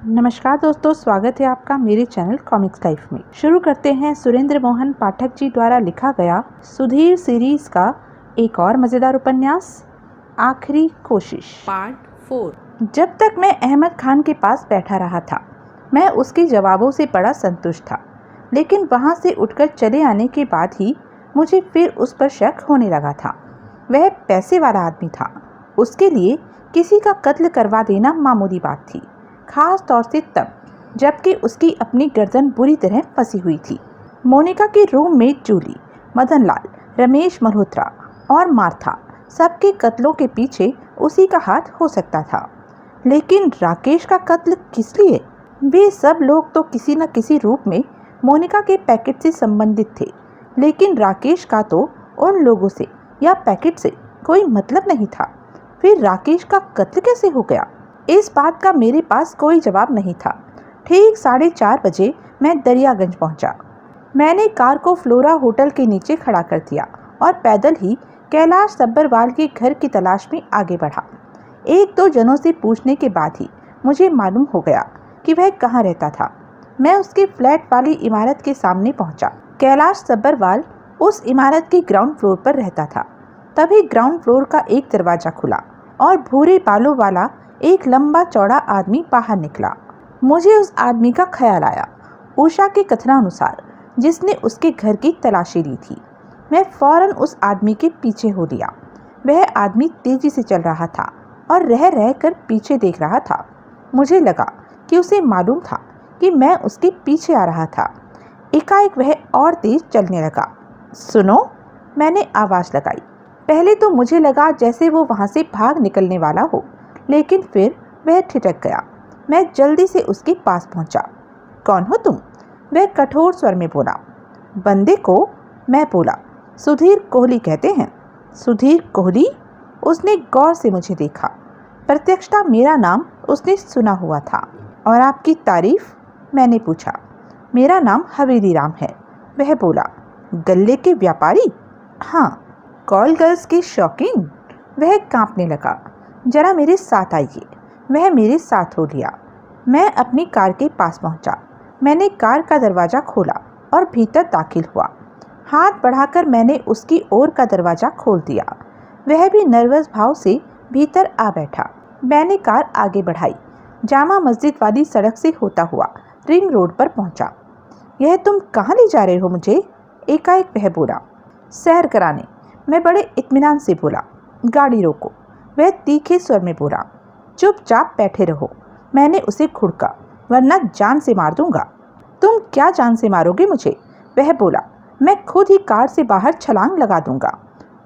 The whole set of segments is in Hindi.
नमस्कार दोस्तों, स्वागत है आपका मेरे चैनल कॉमिक्स लाइफ में। शुरू करते हैं सुरेंद्र मोहन पाठक जी द्वारा लिखा गया सुधीर सीरीज का एक और मजेदार उपन्यास आखिरी कोशिश पार्ट 4। जब तक मैं अहमद खान के पास बैठा रहा था, मैं उसके जवाबों से बड़ा संतुष्ट था, लेकिन वहां से उठकर चले आने के बाद ही मुझे फिर उस पर शक होने लगा था। वह पैसे वाला आदमी था, उसके लिए किसी का कत्ल करवा देना मामूली बात थी, खास तौर से तब जबकि उसकी अपनी गर्दन बुरी तरह फंसी हुई थी। मोनिका के रूममेट जूली, मदन लाल, रमेश मल्होत्रा और मार्था, सबके कत्लों के पीछे उसी का हाथ हो सकता था। लेकिन राकेश का कत्ल किस लिए? वे सब लोग तो किसी न किसी रूप में मोनिका के पैकेट से संबंधित थे, लेकिन राकेश का तो उन लोगों से या पैकेट से कोई मतलब नहीं था। फिर राकेश का कत्ल कैसे हो गया? इस बात का मेरे पास कोई जवाब नहीं था। ठीक 4:30 बजे मैं दरियागंज पहुंचा। मैंने कार को फ्लोरा होटल के नीचे खड़ा कर दिया और पैदल ही कैलाश सब्बरवाल के घर की तलाश में आगे बढ़ा। एक दो जनों से पूछने के बाद ही मुझे मालूम हो गया कि वह कहाँ रहता था। मैं उसके फ्लैट वाली इमारत के सामने पहुंचा। कैलाश सब्बरवाल उस इमारत के ग्राउंड फ्लोर पर रहता था। तभी ग्राउंड फ्लोर का एक दरवाजा खुला और भूरे बालों वाला एक लंबा चौड़ा आदमी बाहर निकला। मुझे उस आदमी का ख्याल आया, उषा के कथनानुसार, जिसने उसके घर की तलाशी ली थी। मैं फौरन उस आदमी के पीछे हो लिया। वह आदमी तेजी से चल रहा था और रह रह कर पीछे देख रहा था। मुझे लगा कि उसे मालूम था कि मैं उसके पीछे आ रहा था। एकाएक वह और तेज चलने लगा। सुनो, मैंने आवाज़ लगाई। पहले तो मुझे लगा जैसे वो वहाँ से भाग निकलने वाला हो, लेकिन फिर वह ठिठक गया। मैं जल्दी से उसके पास पहुंचा। कौन हो तुम? वह कठोर स्वर में बोला। बंदे को मैं बोला, सुधीर कोहली कहते हैं। सुधीर कोहली? उसने गौर से मुझे देखा। प्रत्यक्षता मेरा नाम उसने सुना हुआ था। और आपकी तारीफ? मैंने पूछा। मेरा नाम हवेली राम है, वह बोला। गल्ले के व्यापारी? हाँ। कॉल गर्ल्स के शौकीन? वह कांपने लगा। जरा मेरे साथ आइए। वह मेरे साथ हो लिया। मैं अपनी कार के पास पहुंचा। मैंने कार का दरवाज़ा खोला और भीतर दाखिल हुआ। हाथ बढ़ाकर मैंने उसकी ओर का दरवाज़ा खोल दिया। वह भी नर्वस भाव से भीतर आ बैठा। मैंने कार आगे बढ़ाई। जामा मस्जिद वाली सड़क से होता हुआ रिंग रोड पर पहुंचा। यह तुम कहाँ ले जा रहे हो मुझे? एकाएक वह बोला। सैर कराने। मैं बड़े इत्मीनान से बोला। गाड़ी रोको। वह तीखे स्वर में बोला। चुपचाप बैठे रहो। मैंने उसे घुड़का, वरना जान से मार दूंगा। तुम क्या जान से मारोगे मुझे? वह बोला। मैं खुद ही कार से बाहर छलांग लगा दूंगा।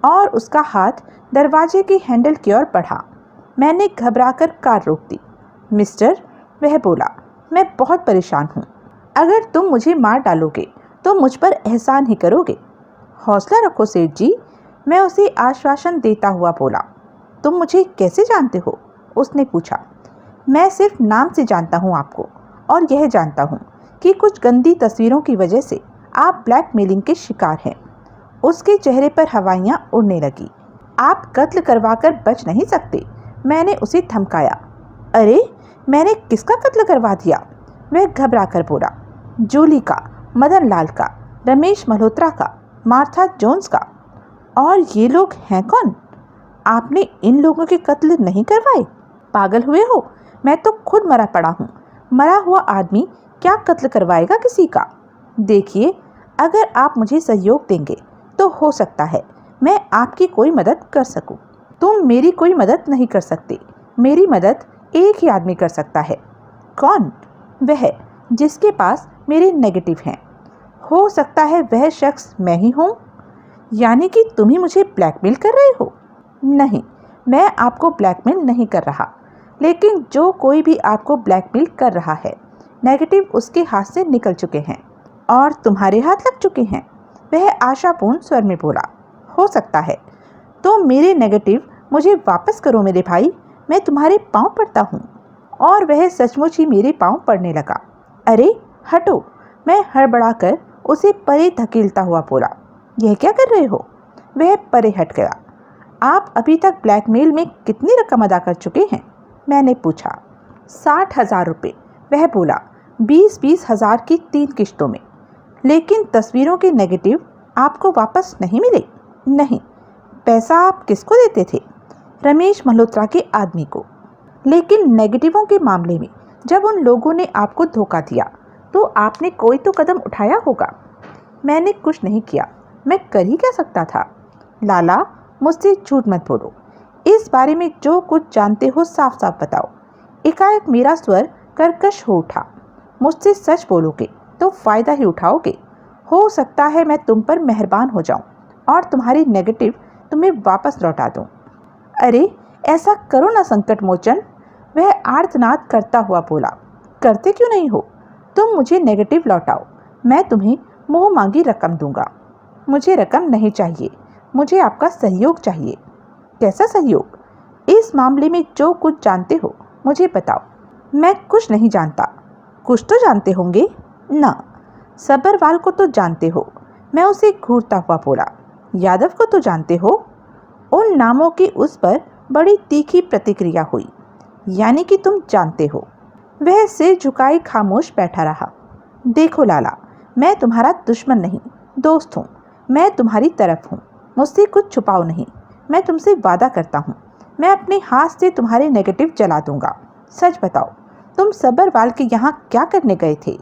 और उसका हाथ दरवाजे के हैंडल की ओर बढ़ा। मैंने घबराकर कार रोक दी। मिस्टर, वह बोला, मैं बहुत परेशान हूँ। अगर तुम मुझे मार डालोगे तो मुझ पर एहसान ही करोगे। हौसला रखो सेठ जी, मैं उसे आश्वासन देता हुआ बोला। तुम मुझे कैसे जानते हो? उसने पूछा। मैं सिर्फ नाम से जानता हूँ आपको, और यह जानता हूँ कि कुछ गंदी तस्वीरों की वजह से आप ब्लैकमेलिंग के शिकार हैं। उसके चेहरे पर हवाइयाँ उड़ने लगी। आप कत्ल करवाकर बच नहीं सकते, मैंने उसे धमकाया। अरे, मैंने किसका कत्ल करवा दिया? वह घबरा कर बोला। जूली का, मदन लाल का, रमेश मल्होत्रा का, मार्था जोन्स का। और ये लोग हैं कौन? आपने इन लोगों के कत्ल नहीं करवाए? पागल हुए हो? मैं तो खुद मरा पड़ा हूँ। मरा हुआ आदमी क्या कत्ल करवाएगा किसी का? देखिए, अगर आप मुझे सहयोग देंगे तो हो सकता है मैं आपकी कोई मदद कर सकूं। तुम मेरी कोई मदद नहीं कर सकते। मेरी मदद एक ही आदमी कर सकता है। कौन? वह जिसके पास मेरे नेगेटिव हैं। हो सकता है वह शख्स मैं ही हूँ। यानी कि तुम ही मुझे ब्लैकमेल कर रहे हो? नहीं, मैं आपको ब्लैकमेल नहीं कर रहा, लेकिन जो कोई भी आपको ब्लैकमेल कर रहा है, नेगेटिव उसके हाथ से निकल चुके हैं और तुम्हारे हाथ लग चुके हैं। वह आशापूर्ण स्वर में बोला। हो सकता है। तो मेरे नेगेटिव मुझे वापस करो मेरे भाई, मैं तुम्हारे पांव पड़ता हूँ। और वह सचमुच ही मेरे पांव पड़ने लगा। अरे हटो, मैं हड़बड़ाकर उसे परे धकेलता हुआ बोला। यह क्या कर रहे हो? वह परे हट गया। आप अभी तक ब्लैकमेल में कितनी रकम अदा कर चुके हैं? मैंने पूछा। 60,000 रुपये, वह बोला, 20-20 हज़ार की 3 किश्तों में। लेकिन तस्वीरों के नेगेटिव आपको वापस नहीं मिले? नहीं। पैसा आप किसको देते थे? रमेश मल्होत्रा के आदमी को। लेकिन नेगेटिवों के मामले में जब उन लोगों ने आपको धोखा दिया तो आपने कोई तो कदम उठाया होगा। मैंने कुछ नहीं किया, मैं कर ही क्या सकता था? लाला, मुझसे झूठ मत बोलो। इस बारे में जो कुछ जानते हो साफ साफ बताओ। एकाएक मेरा स्वर कर्कश हो उठा। मुझसे सच बोलोगे तो फायदा ही उठाओगे। हो सकता है मैं तुम पर मेहरबान हो जाऊं और तुम्हारी नेगेटिव तुम्हें वापस लौटा दूं। अरे ऐसा करो ना संकट मोचन, वह आर्तनाद करता हुआ बोला। करते क्यों नहीं हो? तुम मुझे नेगेटिव लौटाओ, मैं तुम्हें मुंह मांगी रकम दूंगा। मुझे रकम नहीं चाहिए, मुझे आपका सहयोग चाहिए। कैसा सहयोग? इस मामले में जो कुछ जानते हो मुझे बताओ। मैं कुछ नहीं जानता। कुछ तो जानते होंगे ना? सब्बरवाल को तो जानते हो, मैं उसे घूरता हुआ बोला। यादव को तो जानते हो? उन नामों की उस पर बड़ी तीखी प्रतिक्रिया हुई। यानी कि तुम जानते हो? वह सिर झुकाए खामोश बैठा रहा। देखो लाला, मैं तुम्हारा दुश्मन नहीं, दोस्त हूँ। मैं तुम्हारी तरफ हूँ, मुझसे कुछ छुपाओ नहीं। मैं तुमसे वादा करता हूँ, मैं अपने हाथ से तुम्हारे नेगेटिव जला दूंगा। सच बताओ, तुम सब्बरवाल के यहाँ क्या करने गए थे?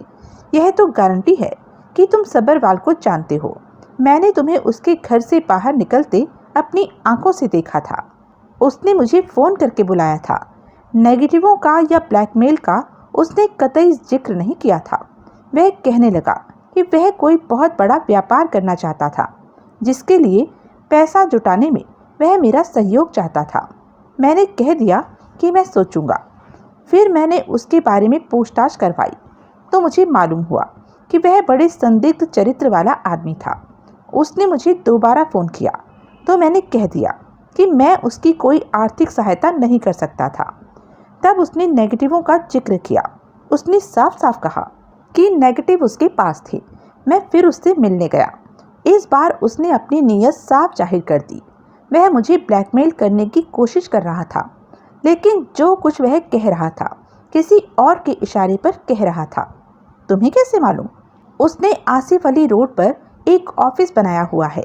यह तो गारंटी है कि तुम सब्बरवाल को जानते हो। मैंने तुम्हें उसके घर से बाहर निकलते अपनी आंखों से देखा था। उसने मुझे फ़ोन करके बुलाया था। नेगेटिवों का या ब्लैकमेल का उसने कतई जिक्र नहीं किया था। वह कहने लगा कि वह कोई बहुत बड़ा व्यापार करना चाहता था, जिसके लिए पैसा जुटाने में वह मेरा सहयोग चाहता था। मैंने कह दिया कि मैं सोचूंगा। फिर मैंने उसके बारे में पूछताछ करवाई तो मुझे मालूम हुआ कि वह बड़े संदिग्ध चरित्र वाला आदमी था। उसने मुझे दोबारा फ़ोन किया तो मैंने कह दिया कि मैं उसकी कोई आर्थिक सहायता नहीं कर सकता था। तब उसने नेगेटिवों का जिक्र किया। उसने साफ साफ कहा कि नेगेटिव उसके पास थे। मैं फिर उससे मिलने गया। इस बार उसने अपनी नीयत साफ जाहिर कर दी। वह मुझे ब्लैकमेल करने की कोशिश कर रहा था, लेकिन जो कुछ वह कह रहा था किसी और के इशारे पर कह रहा था। तुम्हें कैसे मालूम? उसने आसिफ अली रोड पर एक ऑफिस बनाया हुआ है।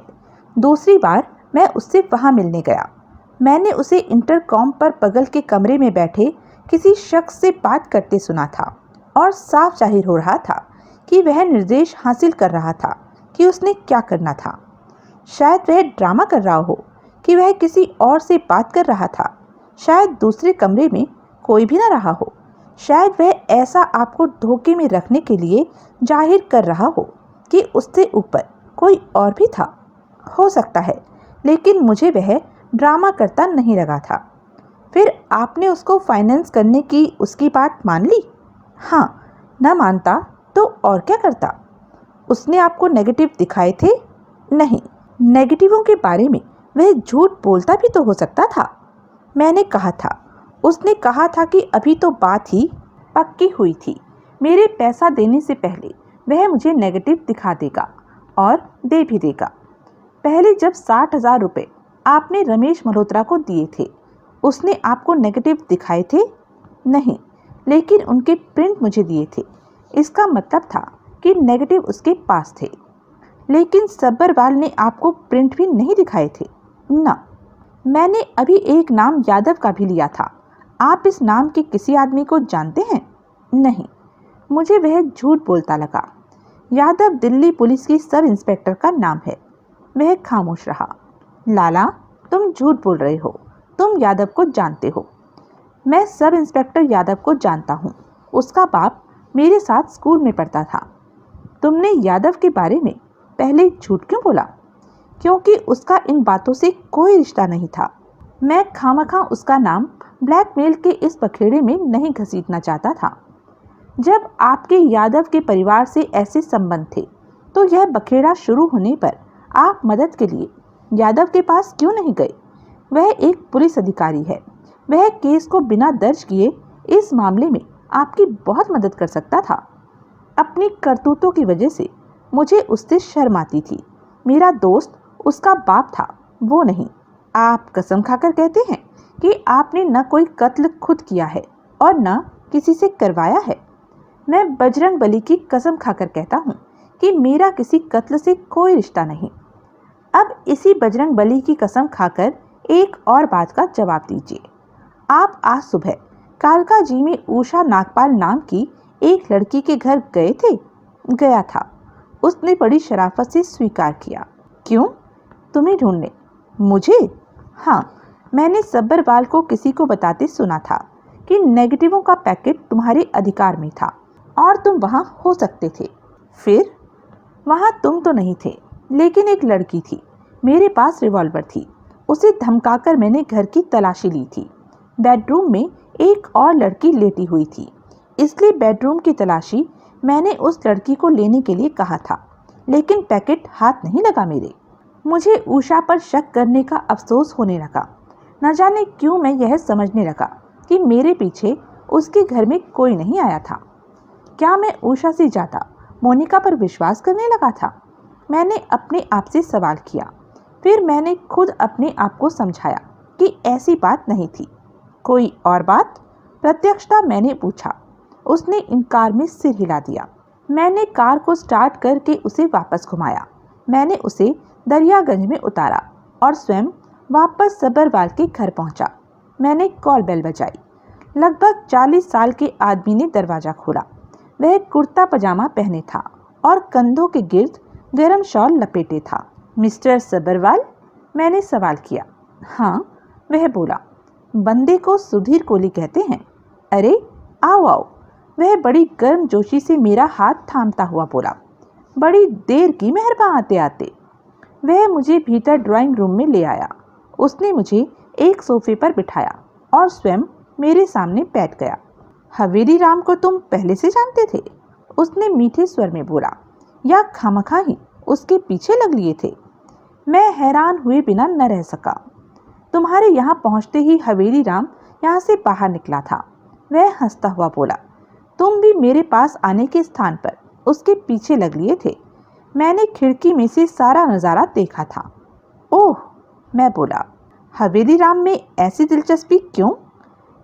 दूसरी बार मैं उससे वहां मिलने गया। मैंने उसे इंटरकॉम पर बगल के कमरे में बैठे किसी शख्स से बात करते सुना था और साफ जाहिर हो रहा था कि वह निर्देश हासिल कर रहा था कि उसने क्या करना था। शायद वह ड्रामा कर रहा हो कि वह किसी और से बात कर रहा था। शायद दूसरे कमरे में कोई भी ना रहा हो। शायद वह ऐसा आपको धोखे में रखने के लिए जाहिर कर रहा हो कि उससे ऊपर कोई और भी था। हो सकता है, लेकिन मुझे वह ड्रामा करता नहीं लगा था। फिर आपने उसको फाइनेंस करने की उसकी बात मान ली? हाँ, न मानता तो और क्या करता? उसने आपको नेगेटिव दिखाए थे? नहीं, नेगेटिवों के बारे में वह झूठ बोलता भी तो हो सकता था। मैंने कहा था, उसने कहा था कि अभी तो बात ही पक्की हुई थी। मेरे पैसा देने से पहले वह मुझे नेगेटिव दिखा देगा और दे भी देगा। पहले जब 60,000 रुपये आपने रमेश मल्होत्रा को दिए थे, उसने आपको नेगेटिव दिखाए थे? नहीं, लेकिन उनके प्रिंट मुझे दिए थे। इसका मतलब था कि नेगेटिव उसके पास थे। लेकिन सब्बरवाल ने आपको प्रिंट भी नहीं दिखाए थे ना। मैंने अभी एक नाम यादव का भी लिया था। आप इस नाम के किसी आदमी को जानते हैं? नहीं। मुझे वह झूठ बोलता लगा। यादव दिल्ली पुलिस की सब इंस्पेक्टर का नाम है। वह खामोश रहा। लाला, तुम झूठ बोल रहे हो। तुम यादव को जानते हो। मैं सब इंस्पेक्टर यादव को जानता हूँ। उसका बाप मेरे साथ स्कूल में पढ़ता था। तुमने यादव के बारे में पहले झूठ क्यों बोला? क्योंकि उसका इन बातों से कोई रिश्ता नहीं था। मैं खामखा उसका नाम ब्लैकमेल के इस बखेड़े में नहीं घसीटना चाहता था। जब आपके यादव के परिवार से ऐसे संबंध थे तो यह बखेड़ा शुरू होने पर आप मदद के लिए यादव के पास क्यों नहीं गए? वह एक पुलिस अधिकारी है। वह केस को बिना दर्ज किए इस मामले में आपकी बहुत मदद कर सकता था। अपनी करतूतों की वजह से मुझे उससे शर्म आती थी। मेरा दोस्त उसका बाप था, वो नहीं। आप कसम खाकर कहते हैं कि आपने न कोई कत्ल खुद किया है और न किसी से करवाया है। मैं बजरंग बली की कसम खाकर कहता हूँ कि मेरा किसी कत्ल से कोई रिश्ता नहीं। अब इसी बजरंग बली की कसम खाकर एक और बात का जवाब दीजिए। आप आज सुबह कालका जी में उषा नागपाल नाम की एक लड़की के घर गए थे? गया था, उसने बड़ी शराफत से स्वीकार किया। क्यों? तुम्हें ढूंढने। मुझे? हाँ, मैंने सब्बरवाल को किसी को बताते सुना था कि नेगेटिवों का पैकेट तुम्हारे अधिकार में था और तुम वहां हो सकते थे। फिर? वहां तुम तो नहीं थे, लेकिन एक लड़की थी। मेरे पास रिवॉल्वर थी। उसे धमकाकर मैंने घर की तलाशी ली थी। बेडरूम में एक और लड़की लेटी हुई थी, इसलिए बेडरूम की तलाशी मैंने उस लड़की को लेने के लिए कहा था, लेकिन पैकेट हाथ नहीं लगा मेरे। मुझे उषा पर शक करने का अफसोस होने लगा। न जाने क्यों मैं यह समझने लगा कि मेरे पीछे उसके घर में कोई नहीं आया था। क्या मैं उषा से ज़्यादा मोनिका पर विश्वास करने लगा था? मैंने अपने आप से सवाल किया। फिर मैंने खुद अपने आप को समझाया कि ऐसी बात नहीं थी। कोई और बात? प्रत्यक्षता मैंने पूछा। उसने इनकार में सिर हिला दिया। मैंने कार को स्टार्ट करके उसे वापस घुमाया। मैंने उसे दरियागंज में उतारा और स्वयं वापस सब्बरवाल के घर पहुंचा। मैंने कॉल बेल बजाई। लगभग 40 साल के आदमी ने दरवाज़ा खोला। वह कुर्ता पजामा पहने था और कंधों के गिर्द गरम शॉल लपेटे था। मिस्टर सब्बरवाल? मैंने सवाल किया। हाँ, वह बोला। बंदे को सुधीर कोहली कहते हैं। अरे आओ आओ। वह बड़ी गर्मजोशी से मेरा हाथ थामता हुआ बोला। बड़ी देर की मेहरबान आते आते। वह मुझे भीतर ड्राइंग रूम में ले आया। उसने मुझे एक सोफे पर बिठाया और स्वयं मेरे सामने बैठ गया। हवेली राम को तुम पहले से जानते थे? उसने मीठे स्वर में बोला। या खामखा ही उसके पीछे लग लिए थे? मैं हैरान हुए बिना न रह सका। तुम्हारे यहाँ पहुँचते ही हवेली राम यहाँ से बाहर निकला था। वह हंसता हुआ बोला। तुम भी मेरे पास आने के स्थान पर उसके पीछे लग लिए थे। मैंने खिड़की में से सारा नज़ारा देखा था। ओह, मैं बोला। हवेली राम में ऐसी दिलचस्पी क्यों?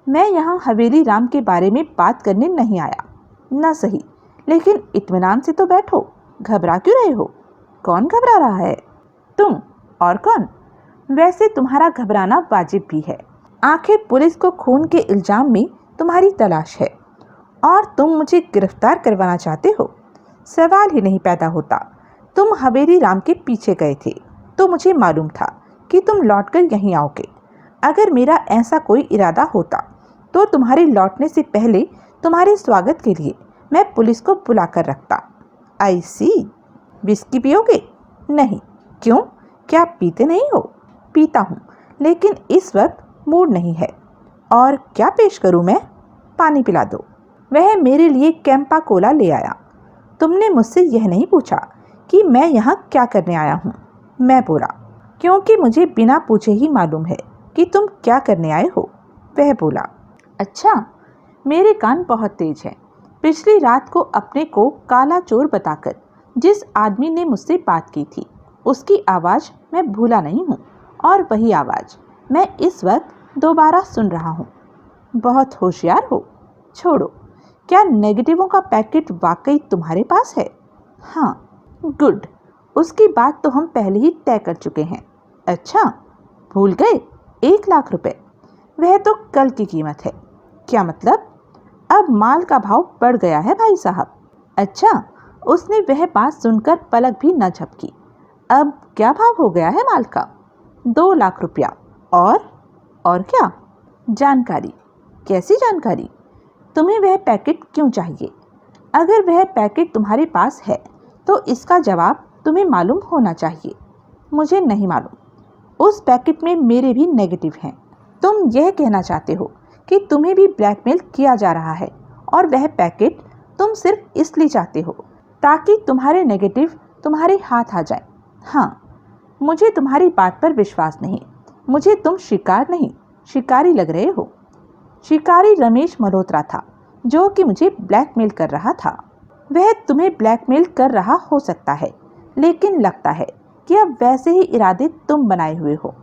मैं यहाँ हवेली राम के बारे में बात करने नहीं आया। न सही, लेकिन इत्मीनान से तो बैठो। घबरा क्यों रहे हो? कौन घबरा रहा है? तुम। और कौन? वैसे तुम्हारा घबराना वाजिब भी है। आखिर पुलिस को खून के इल्जाम में तुम्हारी तलाश है और तुम मुझे गिरफ्तार करवाना चाहते हो। सवाल ही नहीं पैदा होता। तुम हवेली राम के पीछे गए थे तो मुझे मालूम था कि तुम लौटकर यहीं आओगे। अगर मेरा ऐसा कोई इरादा होता तो तुम्हारे लौटने से पहले तुम्हारे स्वागत के लिए मैं पुलिस को बुला कर रखता। आई सी। विस्की पियोगे? नहीं। क्यों? क्या पीते नहीं हो? पीता हूँ, लेकिन इस वक्त मूड नहीं है। और क्या पेश करूँ मैं? पानी पिला दो। वह मेरे लिए कैंपा कोला ले आया। तुमने मुझसे यह नहीं पूछा कि मैं यहाँ क्या करने आया हूँ? मैं बोला। क्योंकि मुझे बिना पूछे ही मालूम है कि तुम क्या करने आए हो। वह बोला। अच्छा, मेरे कान बहुत तेज हैं। पिछली रात को अपने को काला चोर बताकर जिस आदमी ने मुझसे बात की थी उसकी आवाज़ मैं भूला नहीं हूँ, और वही आवाज़ मैं इस वक्त दोबारा सुन रहा हूँ। बहुत होशियार हो। छोड़ो, क्या नेगेटिवों का पैकेट वाकई तुम्हारे पास है? हाँ। गुड, उसकी बात तो हम पहले ही तय कर चुके हैं। अच्छा, भूल गए? 1 लाख रुपए। वह तो कल की कीमत है। क्या मतलब? अब माल का भाव बढ़ गया है भाई साहब। अच्छा, उसने वह बात सुनकर पलक भी न झपकी। अब क्या भाव हो गया है माल का? 2 लाख रुपया। और क्या? जानकारी। कैसी जानकारी? तुम्हें वह पैकेट क्यों चाहिए? अगर वह पैकेट तुम्हारे पास है तो इसका जवाब तुम्हें मालूम होना चाहिए। मुझे नहीं मालूम। उस पैकेट में मेरे भी नेगेटिव हैं। तुम यह कहना चाहते हो कि तुम्हें भी ब्लैकमेल किया जा रहा है और वह पैकेट तुम सिर्फ इसलिए चाहते हो ताकि तुम्हारे नेगेटिव तुम्हारे हाथ आ जाए। हाँ, मुझे तुम्हारी बात पर विश्वास नहीं। मुझे तुम शिकार नहीं, शिकारी लग रहे हो। शिकारी रमेश मल्होत्रा था जो कि मुझे ब्लैकमेल कर रहा था। वह तुम्हें ब्लैकमेल कर रहा हो सकता है, लेकिन लगता है कि अब वैसे ही इरादे तुम बनाए हुए हो।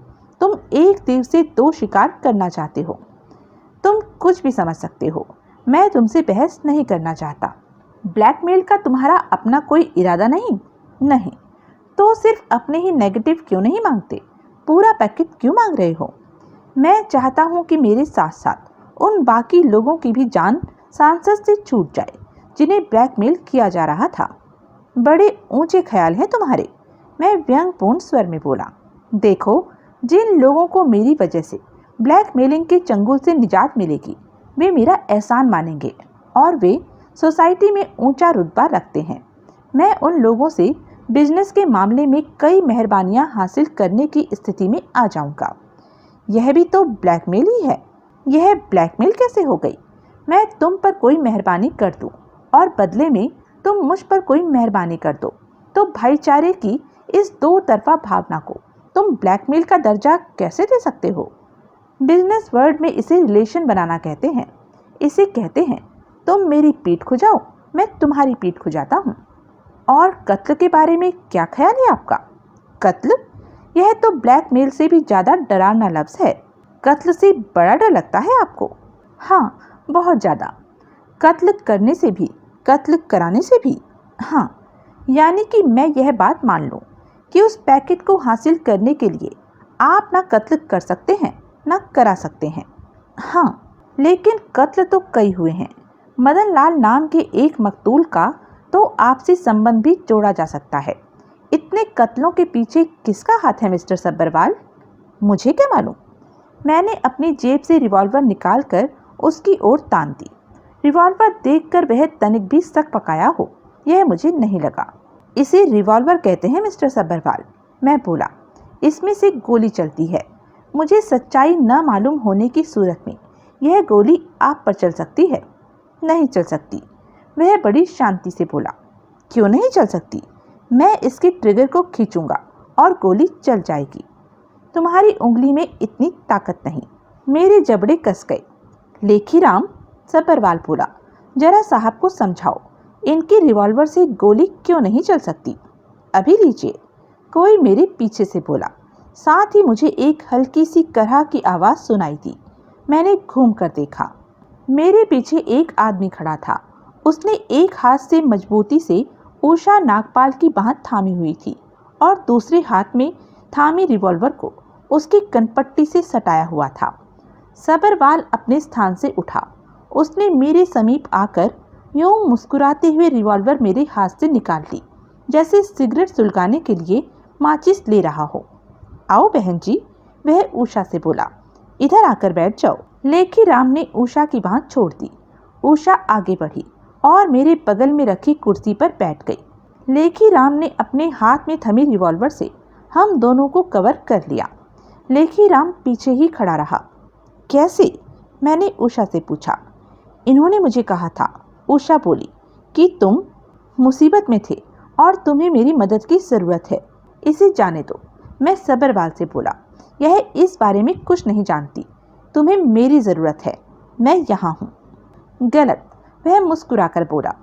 तुम एक तीर से 2 शिकार करना चाहते हो। तुम कुछ भी समझ सकते हो। मैं तुमसे बहस नहीं करना चाहता। ब्लैकमेल का तुम्हारा अपना कोई इरादा नहीं? नहीं। तो सिर्फ अपने ही नेगेटिव क्यों नहीं मांगते? पूरा पैकेट क्यों मांग रहे हो? मैं चाहता हूँ कि मेरे साथ साथ उन बाकी लोगों की भी जान सांसद से छूट जाए जिन्हें ब्लैकमेल किया जा रहा था। बड़े ऊंचे ख्याल हैं तुम्हारे, मैं व्यंग्यपूर्ण स्वर में बोला। देखो, जिन लोगों को मेरी वजह से ब्लैकमेलिंग के चंगुल से निजात मिलेगी वे मेरा एहसान मानेंगे और वे सोसाइटी में ऊंचा रुतबा रखते हैं। मैं उन लोगों से बिजनेस के मामले में कई मेहरबानियां हासिल करने की स्थिति में आ जाऊंगा। यह भी तो ब्लैकमेल ही है। यह ब्लैकमेल कैसे हो गई? मैं तुम पर कोई मेहरबानी कर दूं और बदले में तुम मुझ पर कोई मेहरबानी कर दो तो भाईचारे की इस दो तरफा भावना को तुम ब्लैकमेल का दर्जा कैसे दे सकते हो? बिजनेस वर्ल्ड में इसे रिलेशन बनाना कहते हैं। इसे कहते हैं तुम मेरी पीठ खुजाओ, मैं तुम्हारी पीठ खुजाता हूँ। और कत्ल के बारे में क्या ख्याल है आपका? कत्ल? यह तो ब्लैकमेल से भी ज़्यादा डरावना लफ्ज़ है। कत्ल से बड़ा डर लगता है आपको? हाँ, बहुत ज़्यादा। कत्ल करने से भी, कत्ल कराने से भी। हाँ, यानी कि मैं यह बात मान लूँ कि उस पैकेट को हासिल करने के लिए आप ना कत्ल कर सकते हैं ना करा सकते हैं। हाँ, लेकिन कत्ल तो कई हुए हैं। मदन लाल नाम के एक मकतूल का तो आपसी संबंध भी जोड़ा जा सकता है। इतने कत्लों के पीछे किसका हाथ है मिस्टर सब्बरवाल? मुझे क्या मालूम? मैंने अपनी जेब से रिवॉल्वर निकालकर उसकी ओर तान दी। रिवॉल्वर देखकर वह तनिक भी सक पकाया हो, यह मुझे नहीं लगा। इसे रिवॉल्वर कहते हैं मिस्टर सब्बरवाल, मैं बोला। इसमें से गोली चलती है। मुझे सच्चाई न मालूम होने की सूरत में यह गोली आप पर चल सकती है। नहीं चल सकती, वह बड़ी शांति से बोला। क्यों नहीं चल सकती? मैं इसके ट्रिगर को खींचूंगा और गोली चल जाएगी। तुम्हारी उंगली में इतनी ताकत नहीं। मेरे जबड़े कस गए। लेखीराम, सब्बरवाल बोला, जरा साहब को समझाओ, इनकी रिवॉल्वर से गोली क्यों नहीं चल सकती? अभी लीजिए, कोई मेरे पीछे से बोला। साथ ही मुझे एक हल्की सी करहा की आवाज़ सुनाई दी। मैंने घूम कर देखा। मेरे पीछे एक आदमी खड़ा था। उसने एक हाथ से मजबूती से उषा नागपाल की बांह थामी हुई थी और दूसरे हाथ में थामी रिवॉल्वर को उसकी कनपट्टी से सटाया हुआ था। सब्बरवाल अपने स्थान से उठा। उसने मेरे समीप आकर यूं मुस्कुराते हुए रिवॉल्वर मेरे हाथ से निकाल ली, जैसे सिगरेट सुलगाने के लिए माचिस ले रहा हो। आओ बहन जी, वह उषा से बोला, इधर आकर बैठ जाओ। लेखीराम ने उषा की बांह छोड़ दी। उषा आगे बढ़ी और मेरे बगल में रखी कुर्सी पर बैठ गई। लेखीराम ने अपने हाथ में थमी रिवॉल्वर से हम दोनों को कवर कर लिया। लेखीराम पीछे ही खड़ा रहा। कैसे? मैंने उषा से पूछा। इन्होंने मुझे कहा था, उषा बोली, कि तुम मुसीबत में थे और तुम्हें मेरी मदद की ज़रूरत है। इसे जाने दो। मैं सब्बरवाल से बोला, यह इस बारे में कुछ नहीं जानती। तुम्हें मेरी ज़रूरत है, मैं यहाँ हूँ। गलत, वह मुस्कुराकर बोला,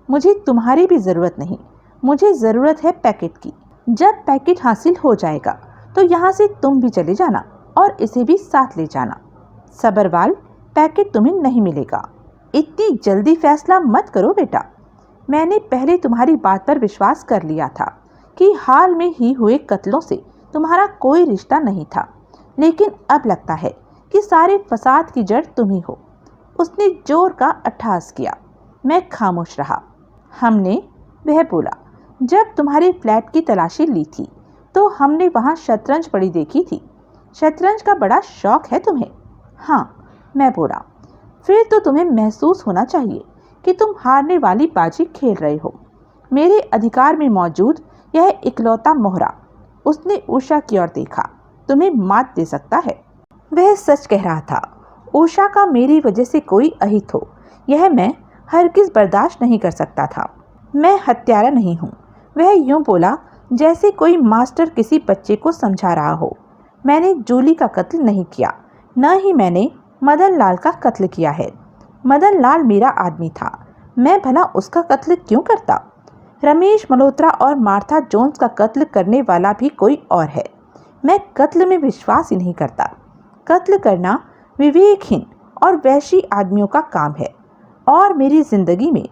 मुझे तुम्हारी भी ज़रूरत नहीं। मुझे ज़रूरत है पैकेट की। जब पैकेट हासिल हो जाएगा तो यहाँ से तुम भी चले जाना और इसे भी साथ ले जाना। सब्बरवाल, पैकेट तुम्हें नहीं मिलेगा। इतनी जल्दी फैसला मत करो बेटा। मैंने पहले तुम्हारी बात पर विश्वास कर लिया था कि हाल में ही हुए कत्लों से तुम्हारा कोई रिश्ता नहीं था, लेकिन अब लगता है कि सारे फसाद की जड़ तुम ही हो। उसने जोर का अट्टहास किया। मैं खामोश रहा। हमने, वह बोला, जब तुम्हारे फ्लैट की तलाशी ली थी तो हमने वहाँ शतरंज पड़ी देखी थी। शतरंज का बड़ा शौक है तुम्हें? हाँ, मैं बोला। फिर तो तुम्हें महसूस होना चाहिए कि तुम हारने वाली बाजी खेल रहे हो। मेरे अधिकार में मौजूद यह इकलौता मोहरा, उसने उषा की ओर देखा, तुम्हें मात दे सकता है। वह सच कह रहा था। उषा का मेरी वजह से कोई अहित हो, यह मैं हरगिज़ बर्दाश्त नहीं कर सकता था। मैं हत्यारा नहीं हूँ, वह यूँ बोला जैसे कोई मास्टर किसी बच्चे को समझा रहा हो। मैंने जूली का कत्ल नहीं किया, न ही मैंने मदन लाल का कत्ल किया है। मदन लाल मेरा आदमी था, मैं भला उसका कत्ल क्यों करता? रमेश मल्होत्रा और मार्था जोन्स का कत्ल करने वाला भी कोई और है। मैं कत्ल में विश्वास ही नहीं करता। कत्ल करना विवेकहीन और वैशी आदमियों का काम है और मेरी ज़िंदगी में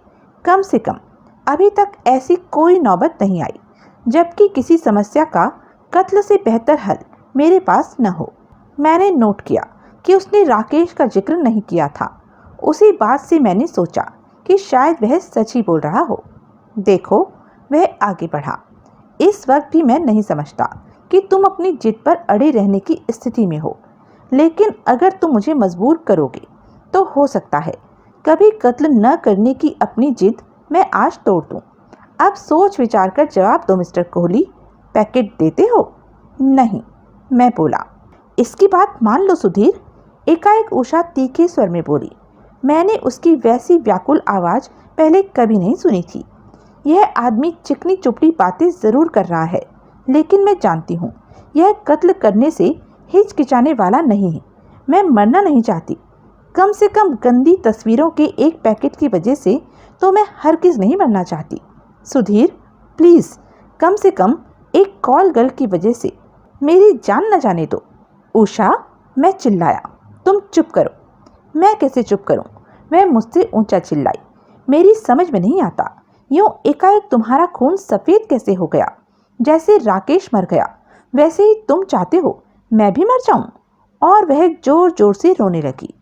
कम से कम अभी तक ऐसी कोई नौबत नहीं आई जबकि किसी समस्या का कत्ल से बेहतर हल मेरे पास न हो। मैंने नोट किया कि उसने राकेश का जिक्र नहीं किया था। उसी बात से मैंने सोचा कि शायद वह सच ही बोल रहा हो। देखो, वह आगे बढ़ा, इस वक्त भी मैं नहीं समझता कि तुम अपनी जिद पर अड़े रहने की स्थिति में हो, लेकिन अगर तुम मुझे मजबूर करोगे तो हो सकता है कभी कत्ल न करने की अपनी जिद मैं आज तोड़ दूं। अब सोच विचार कर जवाब दो मिस्टर कोहली, पैकेट देते हो? नहीं, मैं बोला। इसकी बात मान लो सुधीर, एकाएक उषा तीखे स्वर में बोली। मैंने उसकी वैसी व्याकुल आवाज़ पहले कभी नहीं सुनी थी। यह आदमी चिकनी चुपड़ी बातें ज़रूर कर रहा है, लेकिन मैं जानती हूँ यह कत्ल करने से हिचकिचाने वाला नहीं है। मैं मरना नहीं चाहती, कम से कम गंदी तस्वीरों के एक पैकेट की वजह से तो मैं हरगिज़ नहीं मरना चाहती। सुधीर, प्लीज़, कम से कम एक कॉल गर्ल की वजह से मेरी जान न जाने दो। उषा, मैं चिल्लाया। तुम चुप करो। मैं कैसे चुप करूं? वह मुझसे ऊंचा चिल्लाई। मेरी समझ में नहीं आता, यूं एकाएक तुम्हारा खून सफ़ेद कैसे हो गया? जैसे राकेश मर गया वैसे ही तुम चाहते हो मैं भी मर जाऊं? और वह जोर जोर से रोने लगी।